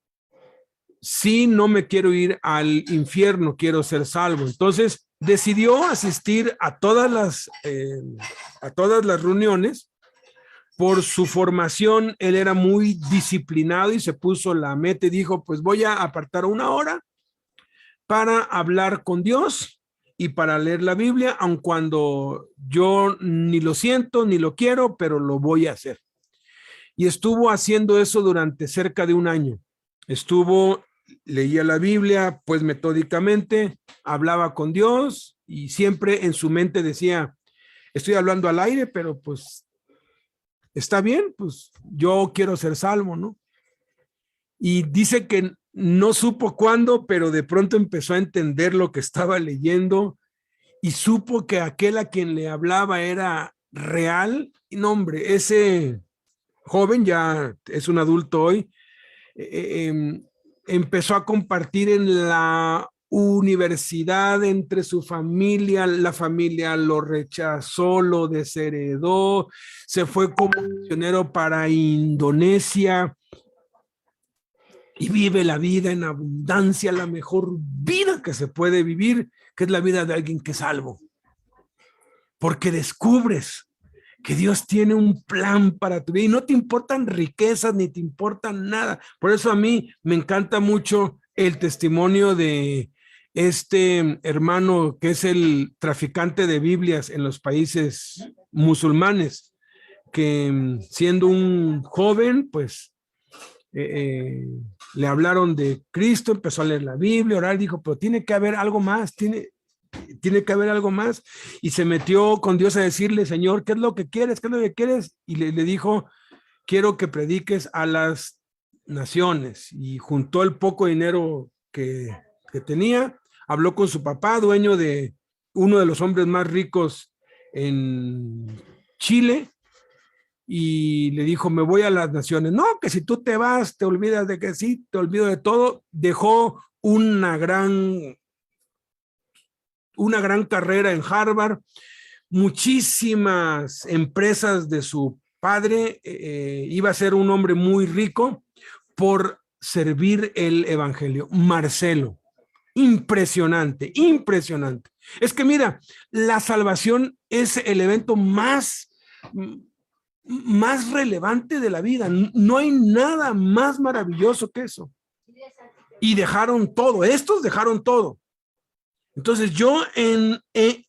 sí, no me quiero ir al infierno, quiero ser salvo. Entonces decidió asistir a todas las reuniones. Por su formación, él era muy disciplinado y se puso la meta y dijo, pues voy a apartar una hora para hablar con Dios y para leer la Biblia, aun cuando yo ni lo siento ni lo quiero, pero lo voy a hacer. Y estuvo haciendo eso durante cerca de un año. Leía la Biblia, pues metódicamente, hablaba con Dios y siempre en su mente decía, estoy hablando al aire, pero pues está bien, pues yo quiero ser salvo, ¿no? Y dice que no supo cuándo, pero de pronto empezó a entender lo que estaba leyendo y supo que aquel a quien le hablaba era real. Y no, hombre, ese joven ya es un adulto hoy, empezó a compartir en la universidad entre su familia, la familia lo rechazó, lo desheredó, se fue como misionero para Indonesia y vive la vida en abundancia, la mejor vida que se puede vivir, que es la vida de alguien que es salvo. Porque descubres que Dios tiene un plan para tu vida y no te importan riquezas ni te importan nada. Por eso a mí me encanta mucho el testimonio de este hermano que es el traficante de Biblias en los países musulmanes, que siendo un joven, pues le hablaron de Cristo, empezó a leer la Biblia, orar, dijo, pero tiene que haber algo más, tiene que haber algo más, y se metió con Dios a decirle, Señor, ¿qué es lo que quieres? ¿Qué es lo que quieres? Y le dijo, quiero que prediques a las naciones, y juntó el poco dinero que tenía, habló con su papá, dueño de uno de los hombres más ricos en Chile, y le dijo, me voy a las naciones. No, que si tú te vas, te olvidas de que sí, te olvido de todo. Dejó una gran carrera en Harvard, muchísimas empresas de su padre, iba a ser un hombre muy rico por servir el evangelio. Marcelo, impresionante, impresionante. Es que mira, la salvación es el evento más relevante de la vida. No hay nada más maravilloso que eso. Y dejaron todo, estos dejaron todo. Entonces yo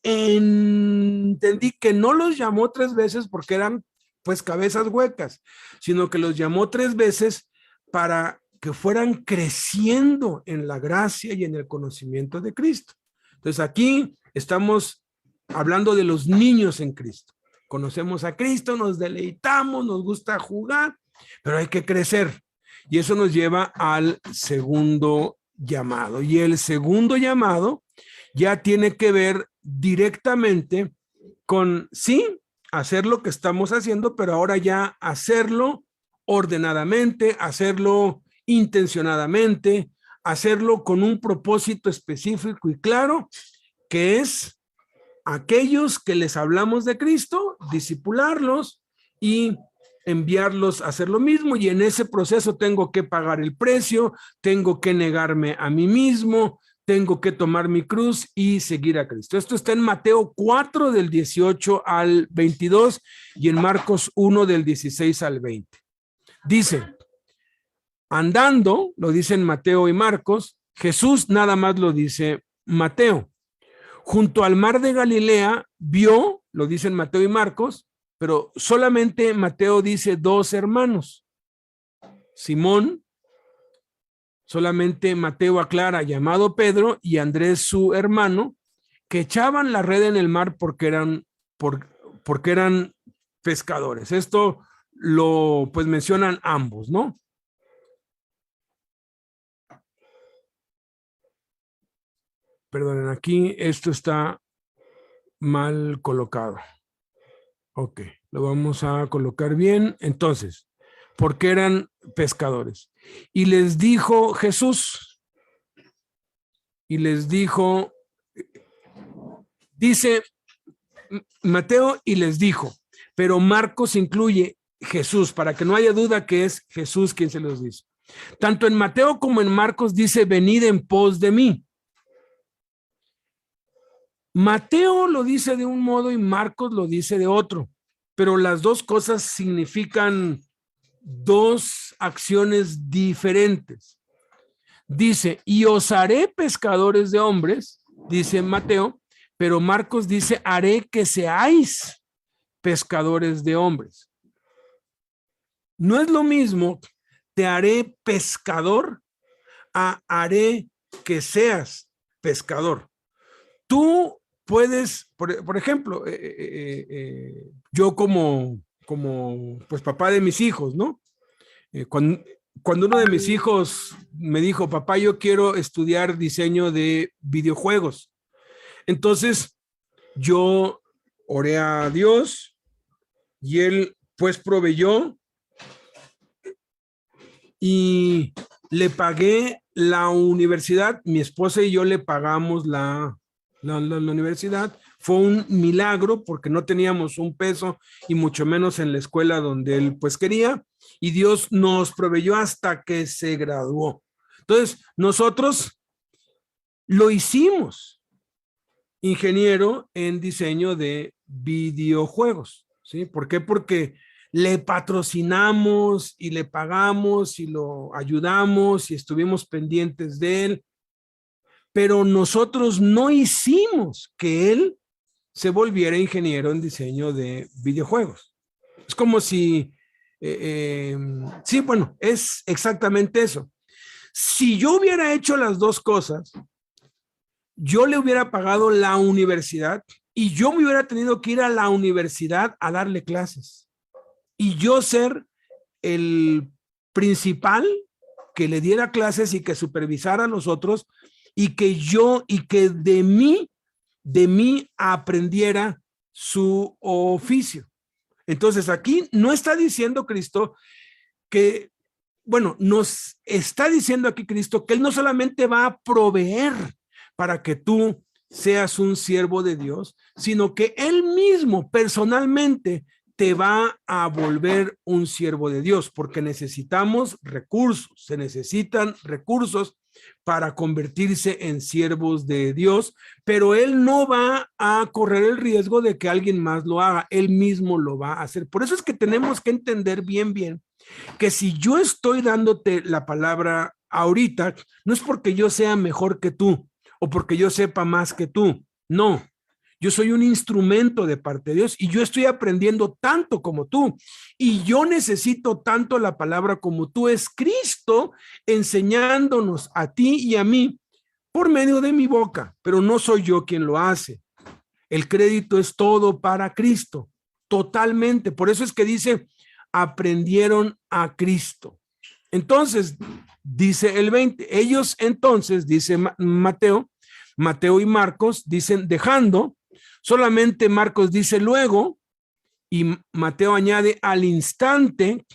entendí que no los llamó 3 veces porque eran pues cabezas huecas, sino que los llamó 3 veces para que fueran creciendo en la gracia y en el conocimiento de Cristo. Entonces aquí estamos hablando de los niños en Cristo. Conocemos a Cristo, nos deleitamos, nos gusta jugar, pero hay que crecer. Y eso nos lleva al segundo llamado. Y el segundo llamado ya tiene que ver directamente con, sí, hacer lo que estamos haciendo, pero ahora ya hacerlo ordenadamente, hacerlo intencionadamente, hacerlo con un propósito específico y claro, que es aquellos que les hablamos de Cristo, discipularlos y enviarlos a hacer lo mismo, y en ese proceso tengo que pagar el precio, tengo que negarme a mí mismo, tengo que tomar mi cruz y seguir a Cristo. Esto está en Mateo 4 del 18 al 22 y en Marcos 1 del 16 al 20. Dice, andando, lo dicen Mateo y Marcos, Jesús nada más lo dice Mateo. Junto al mar de Galilea vio, lo dicen Mateo y Marcos, pero solamente Mateo dice dos hermanos. Simón, solamente Mateo aclara, llamado Pedro, y Andrés su hermano, que echaban la red en el mar porque eran pescadores. Esto lo pues mencionan ambos, ¿no? Perdonen, aquí esto está mal colocado. Ok, lo vamos a colocar bien. Entonces, porque eran pescadores. Y les dijo Jesús, dice Mateo, y les dijo, pero Marcos incluye Jesús, para que no haya duda que es Jesús quien se los dice. Tanto en Mateo como en Marcos dice, venid en pos de mí. Mateo lo dice de un modo y Marcos lo dice de otro, pero las dos cosas significan dos acciones diferentes. Dice, y os haré pescadores de hombres, dice Mateo, pero Marcos dice, haré que seáis pescadores de hombres. No es lo mismo, te haré pescador, a haré que seas pescador. Tú puedes, por ejemplo, yo como pues papá de mis hijos, ¿no? Cuando uno de mis hijos me dijo, papá, yo quiero estudiar diseño de videojuegos. Entonces, yo oré a Dios y él pues proveyó y le pagué la universidad. Mi esposa y yo le pagamos la universidad. Fue un milagro porque no teníamos un peso y mucho menos en la escuela donde él pues quería, y Dios nos proveyó hasta que se graduó. Entonces nosotros lo hicimos ingeniero en diseño de videojuegos, ¿sí? ¿Por qué? Porque le patrocinamos y le pagamos y lo ayudamos y estuvimos pendientes de él, pero nosotros no hicimos que él se volviera ingeniero en diseño de videojuegos. Es como si, sí, bueno, es exactamente eso. Si yo hubiera hecho las dos cosas, yo le hubiera pagado la universidad y yo me hubiera tenido que ir a la universidad a darle clases y yo ser el principal que le diera clases y que supervisara a los otros y que de mí aprendiera su oficio. Entonces aquí no está diciendo Cristo que, bueno, nos está diciendo aquí Cristo que él no solamente va a proveer para que tú seas un siervo de Dios, sino que él mismo personalmente te va a volver un siervo de Dios, porque necesitamos recursos, se necesitan recursos para convertirse en siervos de Dios, pero él no va a correr el riesgo de que alguien más lo haga, él mismo lo va a hacer. Por eso es que tenemos que entender bien, que si yo estoy dándote la palabra ahorita, no es porque yo sea mejor que tú o porque yo sepa más que tú, no. Yo soy un instrumento de parte de Dios y yo estoy aprendiendo tanto como tú y yo necesito tanto la palabra como tú. Es Cristo enseñándonos a ti y a mí por medio de mi boca, pero no soy yo quien lo hace. El crédito es todo para Cristo, totalmente. Por eso es que dice, aprendieron a Cristo. Entonces, dice el 20, ellos entonces, dice Mateo y Marcos, dicen dejando, solamente Marcos dice luego, y Mateo añade al instante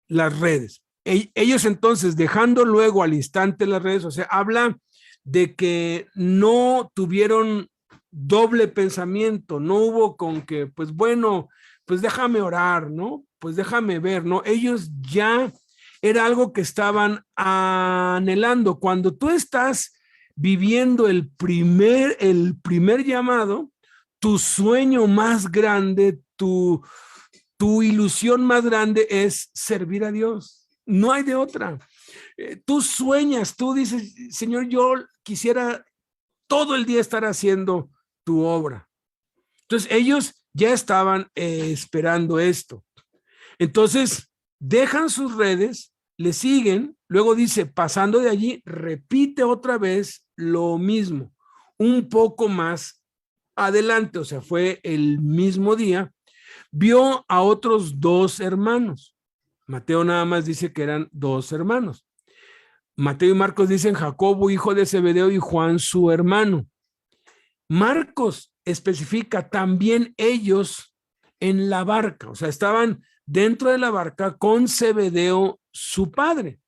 las redes. Ellos entonces dejando luego al instante las redes, o sea, habla de que no tuvieron doble pensamiento, no hubo con que, pues bueno, pues déjame orar, ¿no? Pues déjame ver, ¿no? Ellos ya era algo que estaban anhelando. Cuando tú estás viviendo el primer llamado, tu sueño más grande, tu ilusión más grande es servir a Dios. No hay de otra. Tú sueñas, tú dices, Señor, yo quisiera todo el día estar haciendo tu obra. Entonces ellos ya estaban esperando esto. Entonces dejan sus redes, le siguen, luego dice, pasando de allí, repite otra vez lo mismo, un poco más adelante, o sea, fue el mismo día, vio a otros 2 hermanos. Mateo nada más dice que eran 2 hermanos. Mateo y Marcos dicen Jacobo, hijo de Zebedeo, y Juan, su hermano. Marcos especifica también ellos en la barca, o sea, estaban dentro de la barca con Zebedeo, su padre.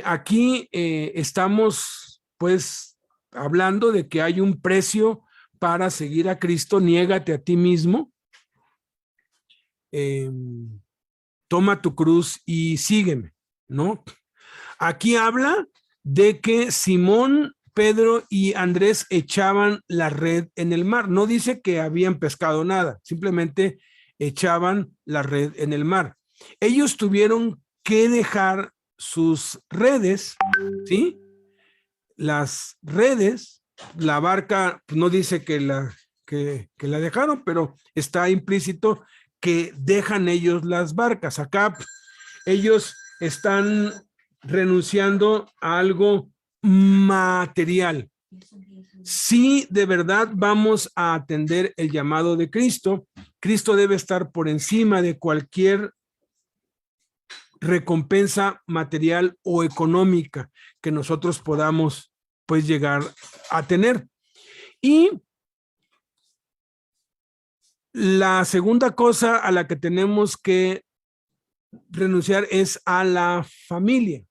Aquí estamos pues hablando de que hay un precio para seguir a Cristo, niégate a ti mismo, toma tu cruz y sígueme, ¿no? Aquí habla de que Simón, Pedro y Andrés echaban la red en el mar. No dice que habían pescado nada, simplemente echaban la red en el mar. Ellos tuvieron que dejar sus redes, ¿sí? Las redes, la barca no dice que la dejaron, pero está implícito que dejan ellos las barcas. Acá ellos están renunciando a algo material. Si de verdad vamos a atender el llamado de Cristo, Cristo debe estar por encima de cualquier recompensa material o económica que nosotros podamos pues llegar a tener. Y la segunda cosa a la que tenemos que renunciar es a la familia,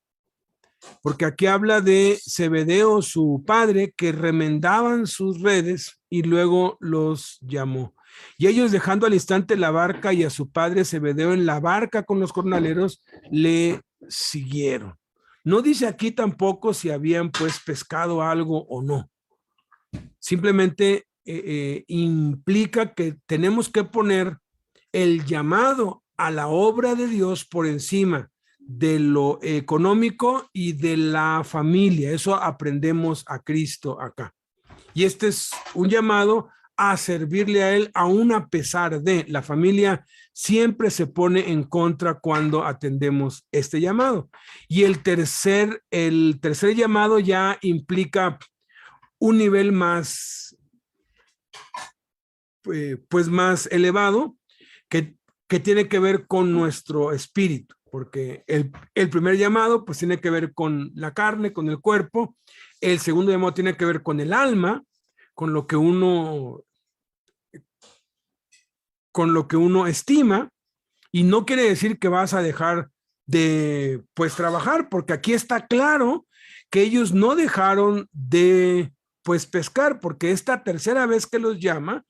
porque aquí habla de Zebedeo, su padre, que remendaban sus redes y luego los llamó. Y ellos, dejando al instante la barca y a su padre Zebedeo en la barca con los jornaleros, le siguieron. No dice aquí tampoco si habían pues pescado algo o no. Simplemente implica que tenemos que poner el llamado a la obra de Dios por encima de lo económico y de la familia. Eso aprendemos a Cristo acá. Y este es un llamado a servirle a Él, aún a pesar de la familia. Siempre se pone en contra cuando atendemos este llamado. Y el tercer llamado ya implica un nivel más, pues más elevado, que tiene que ver con nuestro espíritu, porque el primer llamado pues tiene que ver con la carne, con el cuerpo. El segundo llamado tiene que ver con el alma, con lo que uno estima, y no quiere decir que vas a dejar de pues trabajar, porque aquí está claro que ellos no dejaron de pues pescar, porque esta tercera vez que los llama,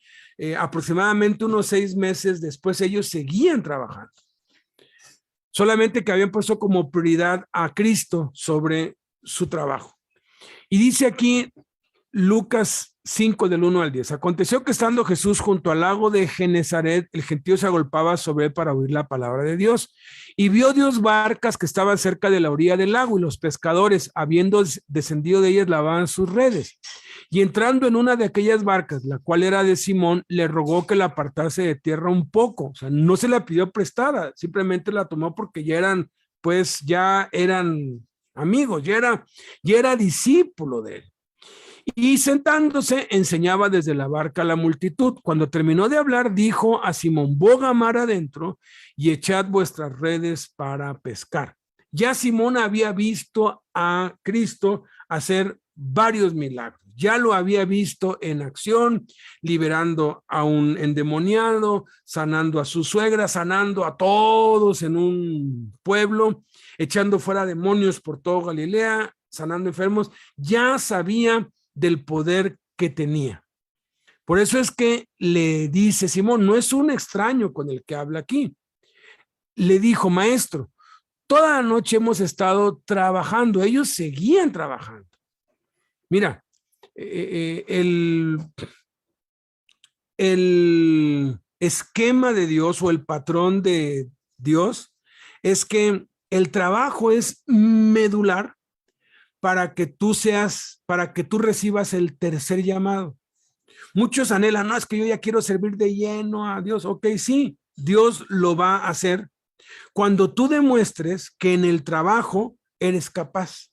aproximadamente unos 6 meses después, ellos seguían trabajando. Solamente que habían puesto como prioridad a Cristo sobre su trabajo. Y dice aquí Lucas 5 del 1 al 10. Aconteció que estando Jesús junto al lago de Genezaret, el gentío se agolpaba sobre él para oír la palabra de Dios. Y vio Dios barcas que estaban cerca de la orilla del lago, y los pescadores, habiendo descendido de ellas, lavaban sus redes. Y entrando en una de aquellas barcas, la cual era de Simón, le rogó que la apartase de tierra un poco. O sea, no se la pidió prestada, simplemente la tomó porque ya eran amigos, ya era discípulo de él. Y sentándose, enseñaba desde la barca a la multitud. Cuando terminó de hablar, dijo a Simón: boga mar adentro y echad vuestras redes para pescar. Ya Simón había visto a Cristo hacer varios milagros. Ya lo había visto en acción, liberando a un endemoniado, sanando a su suegra, sanando a todos en un pueblo, echando fuera demonios por todo Galilea, sanando enfermos. Ya sabía del poder que tenía. Por eso es que le dice Simón, no es un extraño con el que habla aquí. Le dijo: maestro, toda la noche hemos estado trabajando. Ellos seguían trabajando. Mira, el esquema de Dios o el patrón de Dios es que el trabajo es medular para que tú recibas el tercer llamado. Muchos anhelan, no, es que yo ya quiero servir de lleno a Dios. Ok, sí, Dios lo va a hacer cuando tú demuestres que en el trabajo eres capaz.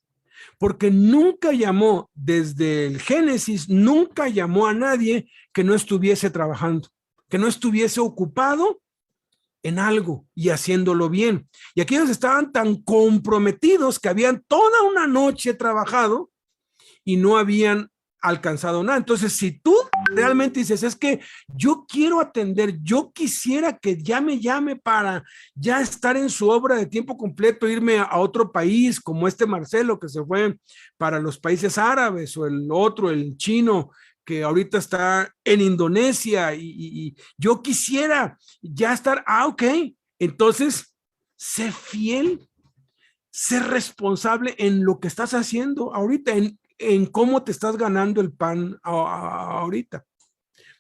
Porque nunca llamó, desde el Génesis, nunca llamó a nadie que no estuviese trabajando, que no estuviese ocupado en algo y haciéndolo bien. Y aquellos estaban tan comprometidos que habían toda una noche trabajado y no habían alcanzado nada. Entonces, si tú realmente dices, es que yo quiero atender, yo quisiera que ya me llame para ya estar en su obra de tiempo completo, irme a otro país, como este Marcelo que se fue para los países árabes, o el otro, el chino, que ahorita está en Indonesia, y yo quisiera ya estar, ok, entonces sé fiel, sé responsable en lo que estás haciendo ahorita, en cómo te estás ganando el pan ahorita.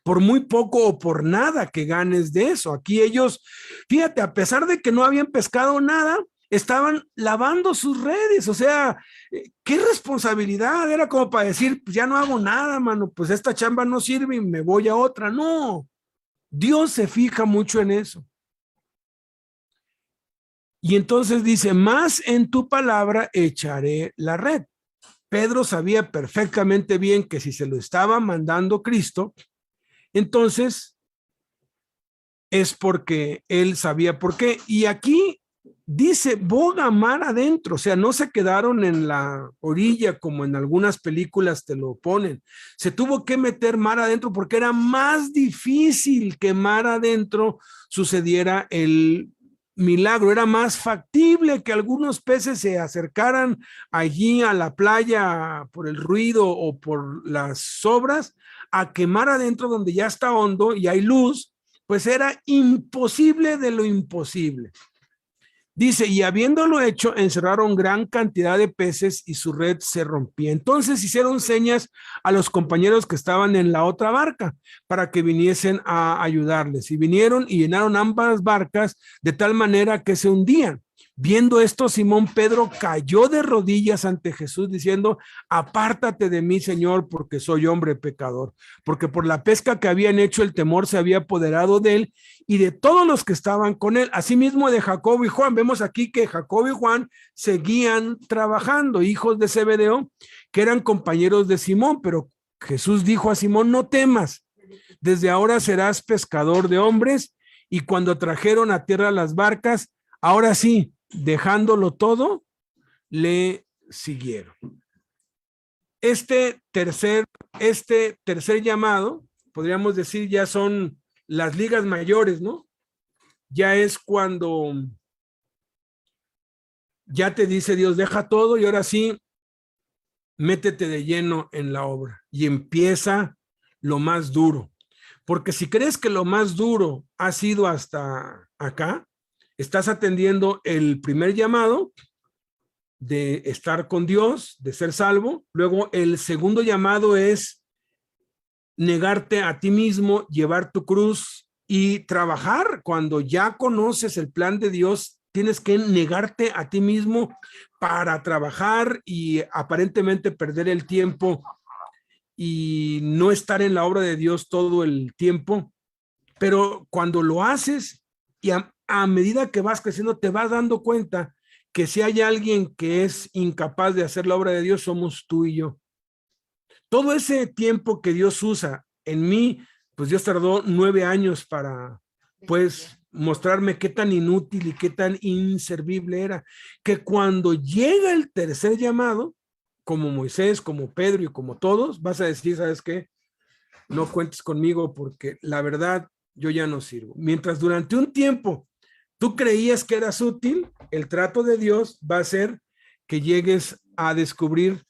Por muy poco o por nada que ganes de eso. Aquí ellos, fíjate, a pesar de que no habían pescado nada, estaban lavando sus redes. O sea, qué responsabilidad. Era como para decir, pues ya no hago nada, mano, pues esta chamba no sirve y me voy a otra. No, Dios se fija mucho en eso. Y entonces dice: más en tu palabra echaré la red. Pedro sabía perfectamente bien que si se lo estaba mandando Cristo, entonces es porque él sabía por qué. Y aquí dice boga mar adentro, o sea, no se quedaron en la orilla como en algunas películas te lo ponen. Se tuvo que meter mar adentro porque era más difícil que mar adentro sucediera el milagro. Era más factible que algunos peces se acercaran allí a la playa por el ruido o por las obras, a que mar adentro, donde ya está hondo y hay luz, pues era imposible de lo imposible. Dice: y habiéndolo hecho, encerraron gran cantidad de peces y su red se rompía. Entonces hicieron señas a los compañeros que estaban en la otra barca para que viniesen a ayudarles. Y vinieron y llenaron ambas barcas de tal manera que se hundían. Viendo esto, Simón Pedro cayó de rodillas ante Jesús diciendo: apártate de mí, Señor, porque soy hombre pecador. Porque por la pesca que habían hecho, el temor se había apoderado de él y de todos los que estaban con él, asimismo de Jacobo y Juan. Vemos aquí que Jacobo y Juan seguían trabajando, hijos de Zebedeo, que eran compañeros de Simón. Pero Jesús dijo a Simón: no temas, desde ahora serás pescador de hombres. Y cuando trajeron a tierra las barcas, ahora sí, dejándolo todo, le siguieron. Este tercer llamado, podríamos decir, ya son las ligas mayores, ¿no? Ya es cuando ya te dice Dios: deja todo y ahora sí, métete de lleno en la obra. Y empieza lo más duro. Porque si crees que lo más duro ha sido hasta acá, estás atendiendo el primer llamado de estar con Dios, de ser salvo. Luego el segundo llamado es negarte a ti mismo, llevar tu cruz y trabajar. Cuando ya conoces el plan de Dios, tienes que negarte a ti mismo para trabajar y aparentemente perder el tiempo y no estar en la obra de Dios todo el tiempo. Pero cuando lo haces y a medida que vas creciendo, te vas dando cuenta que si hay alguien que es incapaz de hacer la obra de Dios, somos tú y yo. Todo ese tiempo que Dios usa en mí, pues Dios tardó 9 años para, pues, mostrarme qué tan inútil y qué tan inservible era, que cuando llega el tercer llamado, como Moisés, como Pedro y como todos, vas a decir, ¿sabes qué? No cuentes conmigo porque la verdad yo ya no sirvo. Mientras durante un tiempo tú creías que eras útil, el trato de Dios va a ser que llegues a descubrir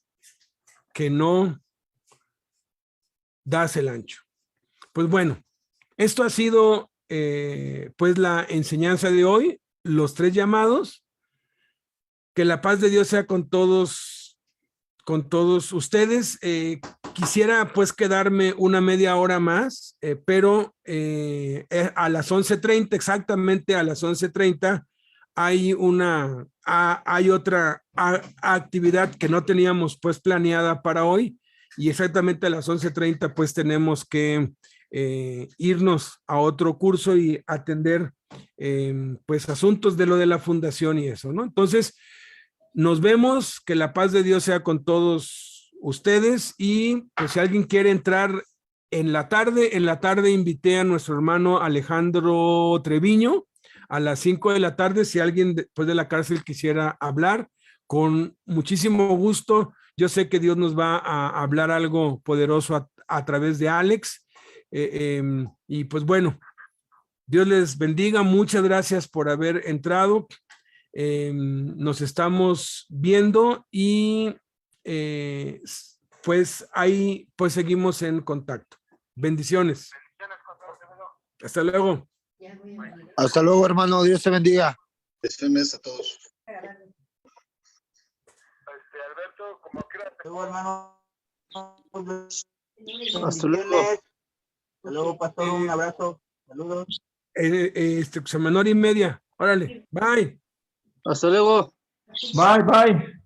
que no das el ancho. Pues bueno, esto ha sido pues la enseñanza de hoy, los 3 llamados. Que la paz de Dios sea con todos ustedes. Quisiera pues quedarme una media hora más, pero a las 11:30, exactamente a las 11:30, hay otra actividad que no teníamos pues planeada para hoy, y exactamente a las 11:30 pues tenemos que irnos a otro curso y atender pues asuntos de lo de la fundación y eso, ¿no? Entonces, nos vemos, que la paz de Dios sea con todos ustedes, y pues si alguien quiere entrar en la tarde invité a nuestro hermano Alejandro Treviño a las 5 de la tarde, si alguien después de la cárcel quisiera hablar, con muchísimo gusto. Yo sé que Dios nos va a hablar algo poderoso a través de Alex, y pues bueno, Dios les bendiga, muchas gracias por haber entrado. Nos estamos viendo y pues ahí pues seguimos en contacto. Bendiciones. Hasta luego. Hasta luego, hermano. Dios te bendiga. Este mes a todos. Alberto, como quieras. Luego, hermano. Hasta luego. Hasta luego, pastor. Un abrazo. Saludos. Semana y media. Órale. Bye. Hasta luego. Bye, bye.